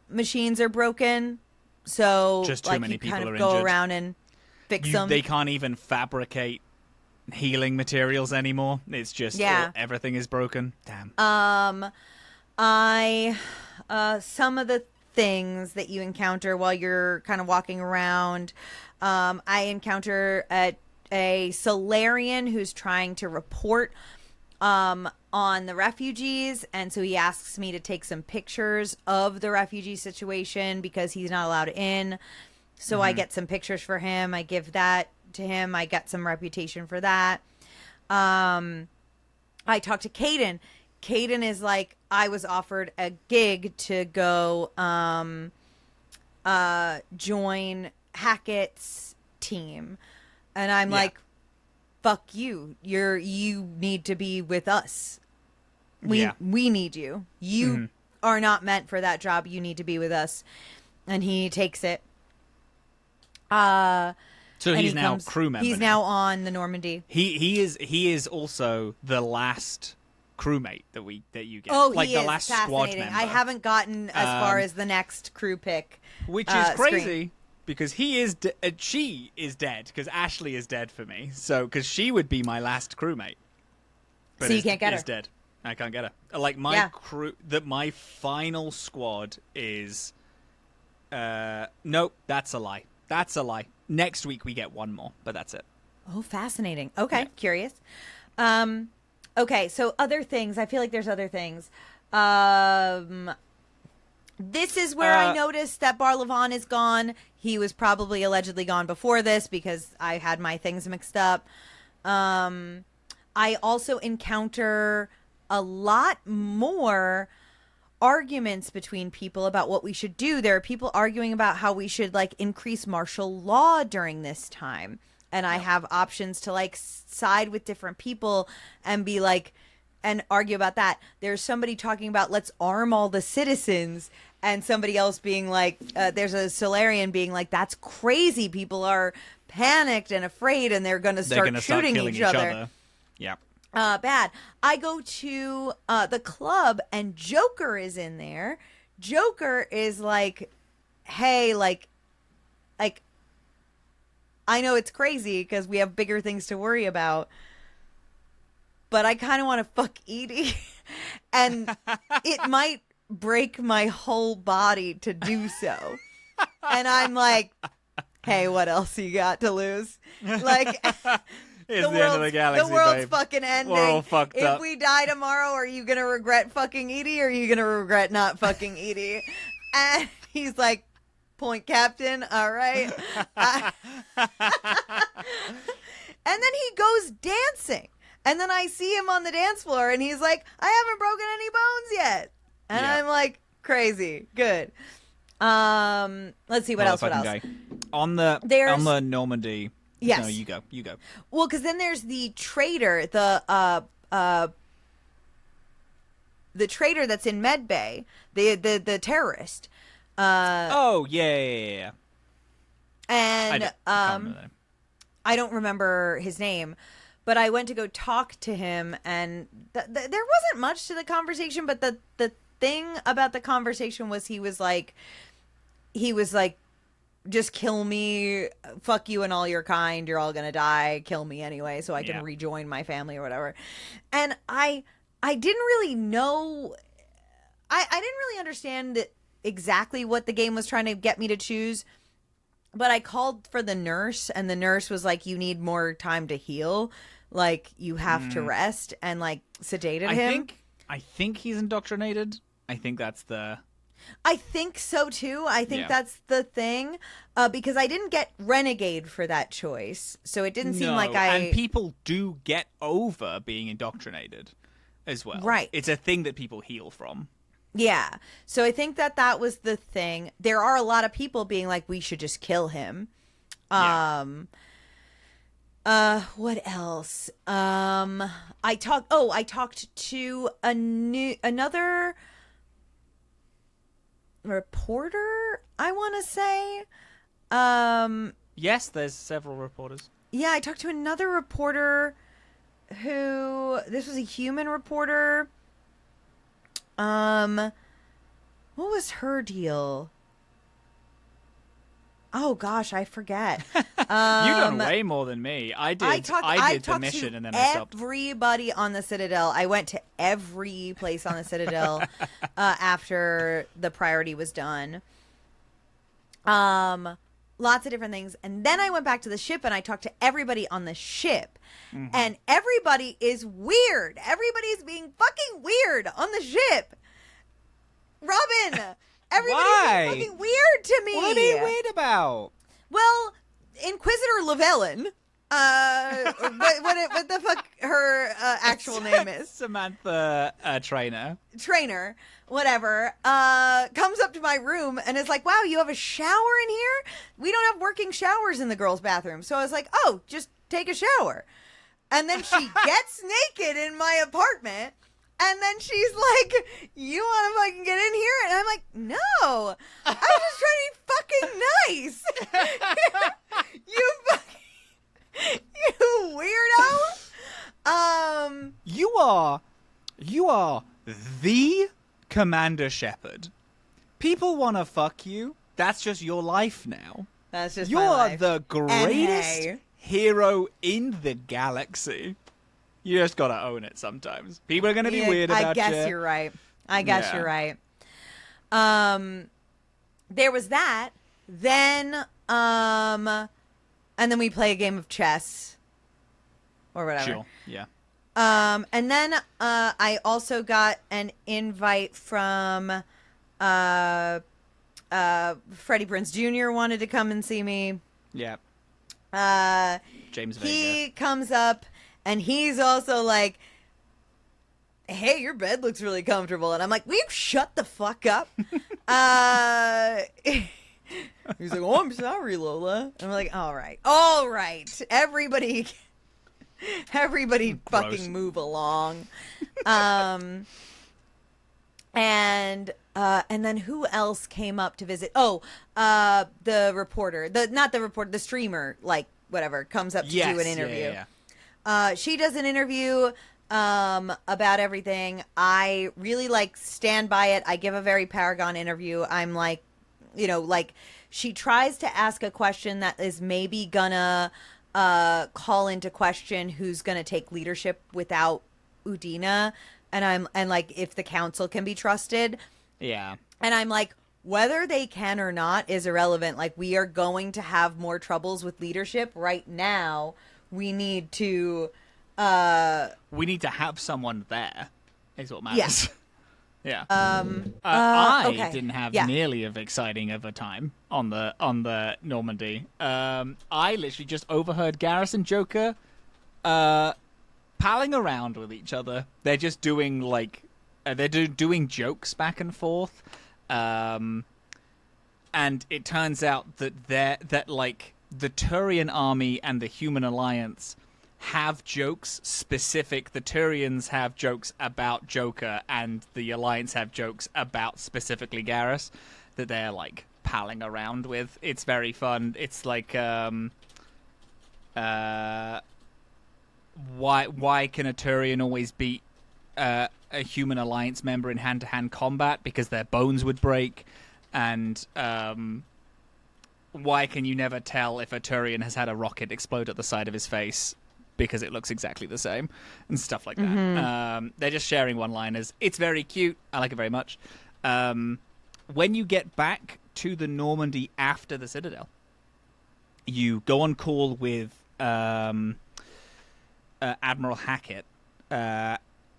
machines are broken. So, just too like, many you people kind of are go injured. around and fix them. They can't even fabricate healing materials anymore. It's just everything is broken. Damn. Some of the things that you encounter while you're kind of walking around, I encounter a Solarian who's trying to report on the refugees, and so he asks me to take some pictures of the refugee situation because he's not allowed in. So I get some pictures for him. I give that to him. I get some reputation for that. I talked to Caden. Caden is like, I was offered a gig to go join Hackett's team, and I'm like, fuck you. You need to be with us. We need you. You are not meant for that job. You need to be with us. And he takes it. So he's now crew member. He's now on the Normandy. He is also the last crewmate that you get. Oh, like he the is last squad member. I haven't gotten as far as the next crew pick, which is crazy because she is dead because Ashley is dead for me. So because she would be my last crewmate. But so you can't get her. Is dead. I can't get her. Like my crew, my final squad is. Nope, that's a lie. That's a lie. Next week we get one more, but that's it. Oh, fascinating. Okay, curious. Okay, so other things. I feel like there's other things. This is where I noticed that Barlavon is gone. He was probably allegedly gone before this because I had my things mixed up. I also encounter a lot more arguments between people about what we should do. There are people arguing about how we should like increase martial law during this time. And I have options to like side with different people and be like, and argue about that. There's somebody talking about let's arm all the citizens, and somebody else being like, there's a Solarian being like, that's crazy. People are panicked and afraid, and they're going to start shooting each other. Yeah. Bad. I go to the club, and Joker is in there. Joker is like, hey, like, I know it's crazy because we have bigger things to worry about, but I kind of want to fuck Edie, and it might break my whole body to do so. And I'm like, hey, what else you got to lose? Like, it's the end of the galaxy, the world's babe. Fucking ending. We're all fucked up. If we die tomorrow, are you going to regret fucking Edie, or are you going to regret not fucking Edie? And he's like, point captain, all right. And then he goes dancing. And then I see him on the dance floor, and he's like, I haven't broken any bones yet. And I'm like, crazy. Good. Let's see, what else? Guy. On the Normandy. Yes. No, you go. Well, because then there's the traitor, the traitor that's in Medbay, the terrorist. Yeah. And I don't remember his name, but I went to go talk to him, and there wasn't much to the conversation, but the thing about the conversation was he was like, he was like, just kill me, fuck you and all your kind, you're all gonna die, kill me anyway so I can rejoin my family or whatever. And I didn't really know, I didn't really understand exactly what the game was trying to get me to choose, but I called for the nurse, and the nurse was like, you need more time to heal, like you have to rest, and like sedated him. I think he's indoctrinated. I think that's the... I think so too. I think that's the thing, because I didn't get renegade for that choice, so it didn't seem like and people do get over being indoctrinated as well. Right. It's a thing that people heal from. Yeah. So I think that was the thing. There are a lot of people being like, we should just kill him. What else? I talked to another reporter, I want to say. Yes, there's several reporters. Yeah, I talked to another reporter who, this was a human reporter. What was her deal? Oh gosh, I forget. You've done way more than me. I did the mission and then I stopped. Everybody on the Citadel. I went to every place on the Citadel after the priority was done. Lots of different things. And then I went back to the ship and I talked to everybody on the ship. Mm-hmm. And everybody is weird. Everybody's being fucking weird on the ship. Robin, everybody's being fucking weird to me. What are you weird about? Well, Inquisitor Llewellyn, what the fuck her actual name is? Samantha Trainer, whatever, comes up to my room and is like, wow, you have a shower in here? We don't have working showers in the girls' bathroom. So I was like, oh, just take a shower. And then she gets naked in my apartment. And then she's like, you want to fucking get in here? And I'm like, no, I was just trying to be fucking nice. You weirdo. You are the Commander Shepard. People want to fuck you. That's just your life now. That's just my life. You're the greatest hero in the galaxy. You just gotta own it sometimes. People are gonna be weird about you. I guess you're right. You're right. There was that. Then, and then we play a game of chess. Or whatever. Sure, yeah. And then, I also got an invite from, Freddie Prinze Jr. wanted to come and see me. Yeah. James Vega. He comes up. And he's also like, hey, your bed looks really comfortable. And I'm like, will you shut the fuck up? He's like, oh, I'm sorry, Lola. And I'm like, all right. Everybody fucking move along. And then who else came up to visit? Oh, the reporter. The streamer, like, whatever, comes up to do an interview. Yeah. She does an interview about everything. I really stand by it. I give a very Paragon interview. I'm like, she tries to ask a question that is maybe gonna call into question who's gonna take leadership without Udina, and if the council can be trusted. Yeah. And I'm like, whether they can or not is irrelevant. Like, we are going to have more troubles with leadership right now. We need to have someone there, is what matters. Yeah. I didn't have nearly as exciting of a time on the Normandy. I literally just overheard Garrus and Joker palling around with each other. They're just doing doing jokes back and forth. And it turns out that the Turian army and the Human Alliance have jokes specific. The Turians have jokes about Joker, and the Alliance have jokes about specifically Garrus that they're palling around with. It's very fun. It's like why can a Turian always beat a Human Alliance member in hand-to-hand combat? Because their bones would break. and why can you never tell if a Turian has had a rocket explode at the side of his face because it looks exactly the same, and stuff like that. They're just sharing one-liners. It's very cute. I like it very much. When you get back to the Normandy after the Citadel, you go on call with Admiral Hackett,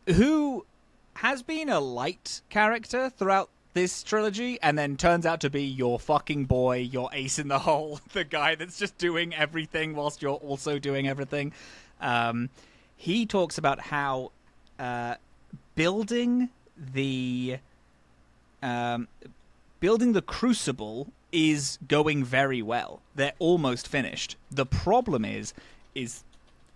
who has been a light character throughout this trilogy, and then turns out to be your fucking boy, your ace in the hole, the guy that's just doing everything whilst you're also doing everything. He talks about how building the Crucible is going very well. They're almost finished. The problem is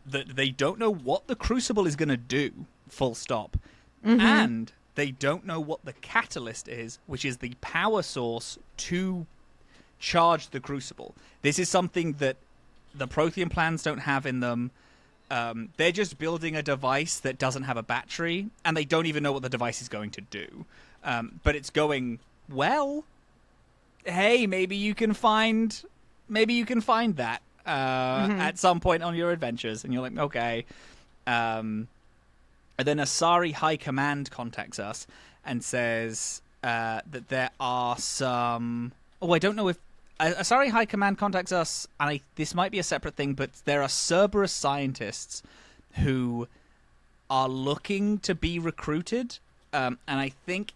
that they don't know what the Crucible is going to do, full stop. And they don't know what the catalyst is, which is the power source to charge the Crucible. This is something that the Prothean plans don't have in them. They're just building a device that doesn't have a battery, and they don't even know what the device is going to do. But it's going well. Hey, maybe you can find that at some point on your adventures, and you're like, okay. And then Asari High Command contacts us and says that there are some... Oh, I don't know if... Asari High Command contacts us, and this might be a separate thing, but there are Cerberus scientists who are looking to be recruited. And I think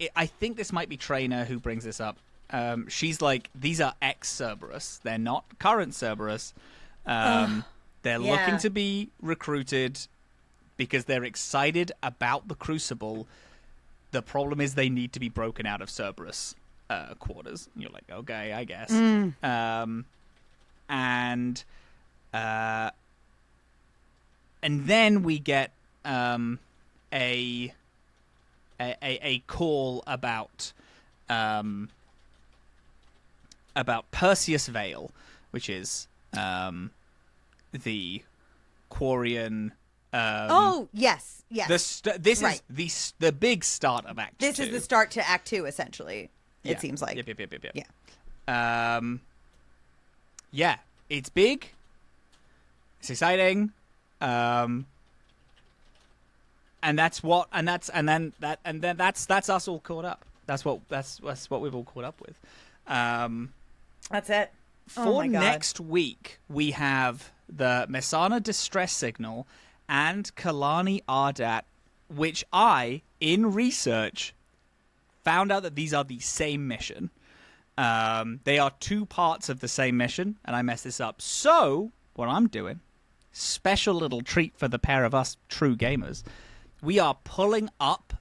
this might be Trainer who brings this up. She's like, these are ex-Cerberus. They're not current Cerberus. They're looking to be recruited because they're excited about the Crucible. The problem is they need to be broken out of Cerberus quarters. And you're like, okay, I guess. And then we get a call about Perseus Vale, which is the Quarian. Yes. This is the big start of Act 2. This is the start to Act 2, essentially. It seems like. Yep. Yeah. It's big. It's exciting. And that's us all caught up. That's what we've all caught up with. That's it. For next week, we have the Messana distress signal and Kalani Ardat, which I, in research, found out that these are the same mission. They are two parts of the same mission, and I messed this up. So, what I'm doing, special little treat for the pair of us true gamers, we are pulling up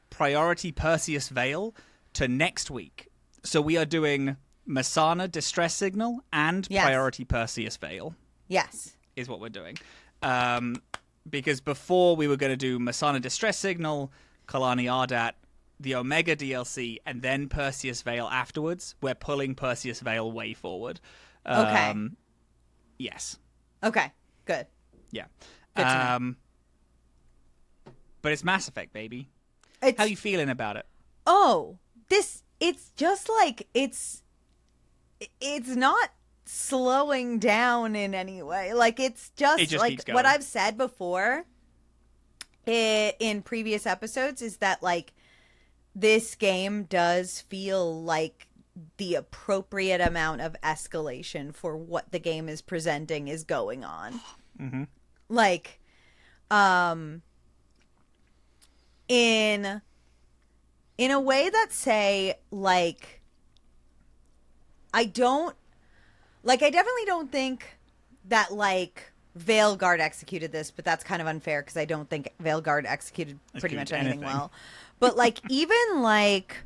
Priority Perseus Vale to next week. So we are doing Messana distress signal and Priority Perseus Vale. Yes. Is what we're doing. Because before we were going to do Messana distress signal, Kalani Ardat, the Omega DLC, and then Perseus Vale afterwards. We're pulling Perseus Vale way forward. Okay. Yes. Okay. Good. Yeah. Good to know. But it's Mass Effect, baby. How you feeling about it? Oh, it's just like it's not slowing down in any way. Like it just like what I've said before in previous episodes is that like this game does feel like the appropriate amount of escalation for what the game is presenting is going on. Mm-hmm. Like in a way that say like I definitely don't think that like Veilguard executed this, but that's kind of unfair because I don't think Veilguard executed pretty much anything well. But like even like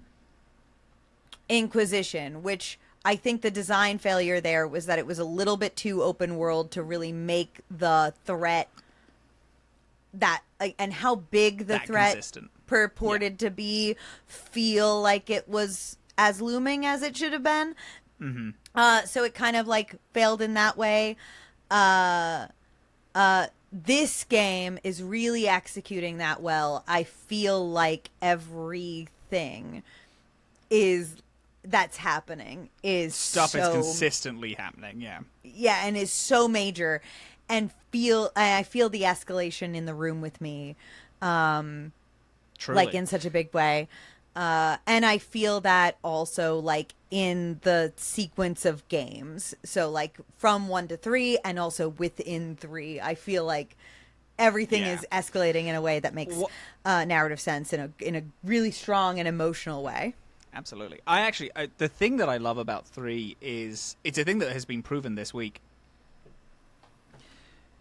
Inquisition, which I think the design failure there was that it was a little bit too open world to really make the threat that and how big the threat purported to be feel like it was as looming as it should have been. Mm-hmm. So it kind of like failed in that way. This game is really executing that well. I feel like everything is that's happening is Stuff is so consistently happening, yeah. Yeah, and is so major, and I feel the escalation in the room with me, Truly. like in such a big way. And I feel that also like in the sequence of games. So like from 1 to 3 and also within 3, I feel like everything is escalating in a way that makes narrative sense in a really strong and emotional way. Absolutely. The thing that I love about 3 is it's a thing that has been proven this week.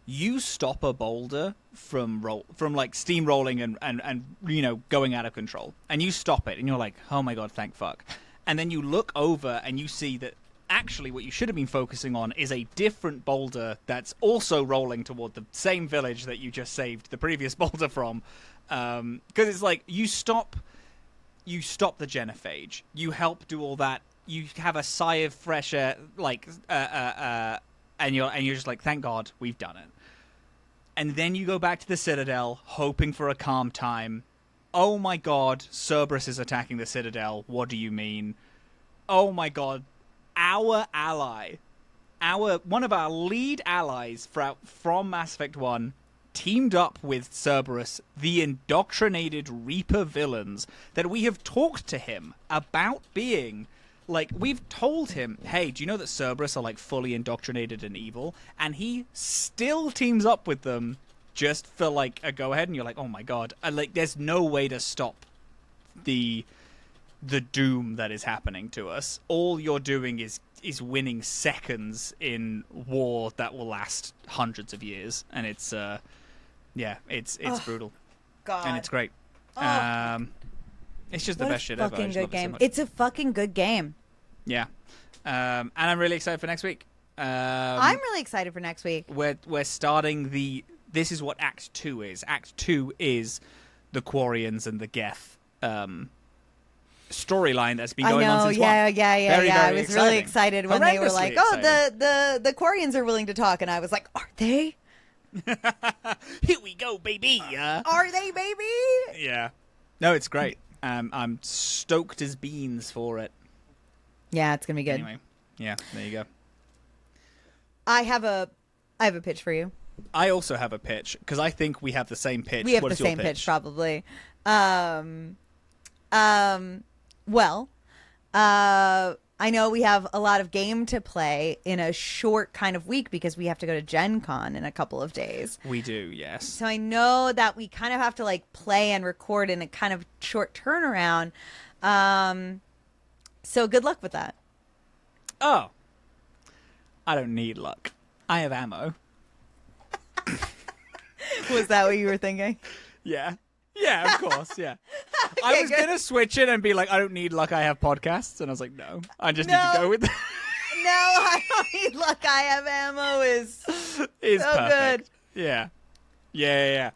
You stop a boulder from like steamrolling and going out of control, and you stop it, and you're like, oh my god, thank fuck. And then you look over and you see that actually what you should have been focusing on is a different boulder that's also rolling toward the same village that you just saved the previous boulder from. Because it's like you stop the genophage, you help do all that, you have a sigh of fresh air, like and you're just like, thank god we've done it. And then you go back to the Citadel hoping for a calm time. Oh my god, Cerberus is attacking the Citadel. What do you mean? Oh my god, our ally, one of our lead allies from Mass Effect 1 teamed up with Cerberus, the indoctrinated Reaper villains that we have talked to him about being. Like, we've told him, hey, do you know that Cerberus are, like, fully indoctrinated and evil? And he still teams up with them just for, like, a go-ahead. And you're like, oh, my God. And, like, there's no way to stop the doom that is happening to us. All you're doing is winning seconds in war that will last hundreds of years. And it's, it's brutal. God. And it's great. It's just the best shit ever. Fucking good game. It's a fucking good game. Yeah. And I'm really excited for next week. I'm really excited for next week. We're starting this is what Act 2 is. Act 2 is the Quarians and the Geth storyline that's been going on since yeah. Very I was exciting. really excited when they were like, the Quarians are willing to talk. And I was like, are they? Here we go, baby. Are they, baby? Yeah. No, it's great. I'm stoked as beans for it. Yeah, it's gonna be good. Anyway, yeah, there you go. I have a pitch for you. I also have a pitch because I think we have the same pitch. We have what the is your same pitch, probably. I know we have a lot of game to play in a short kind of week because we have to go to Gen Con in a couple of days. We do, yes. So I know that we kind of have to like play and record in a kind of short turnaround. So good luck with that. Oh. I don't need luck. I have ammo. Was that what you were thinking? Yeah. Yeah, of course, yeah. Okay, I was going to switch it and be like, I don't need luck, I have podcasts. And I was like, no, I just need to go with that. No, I don't need luck, I have ammo is so perfect. good. Yeah. Yeah.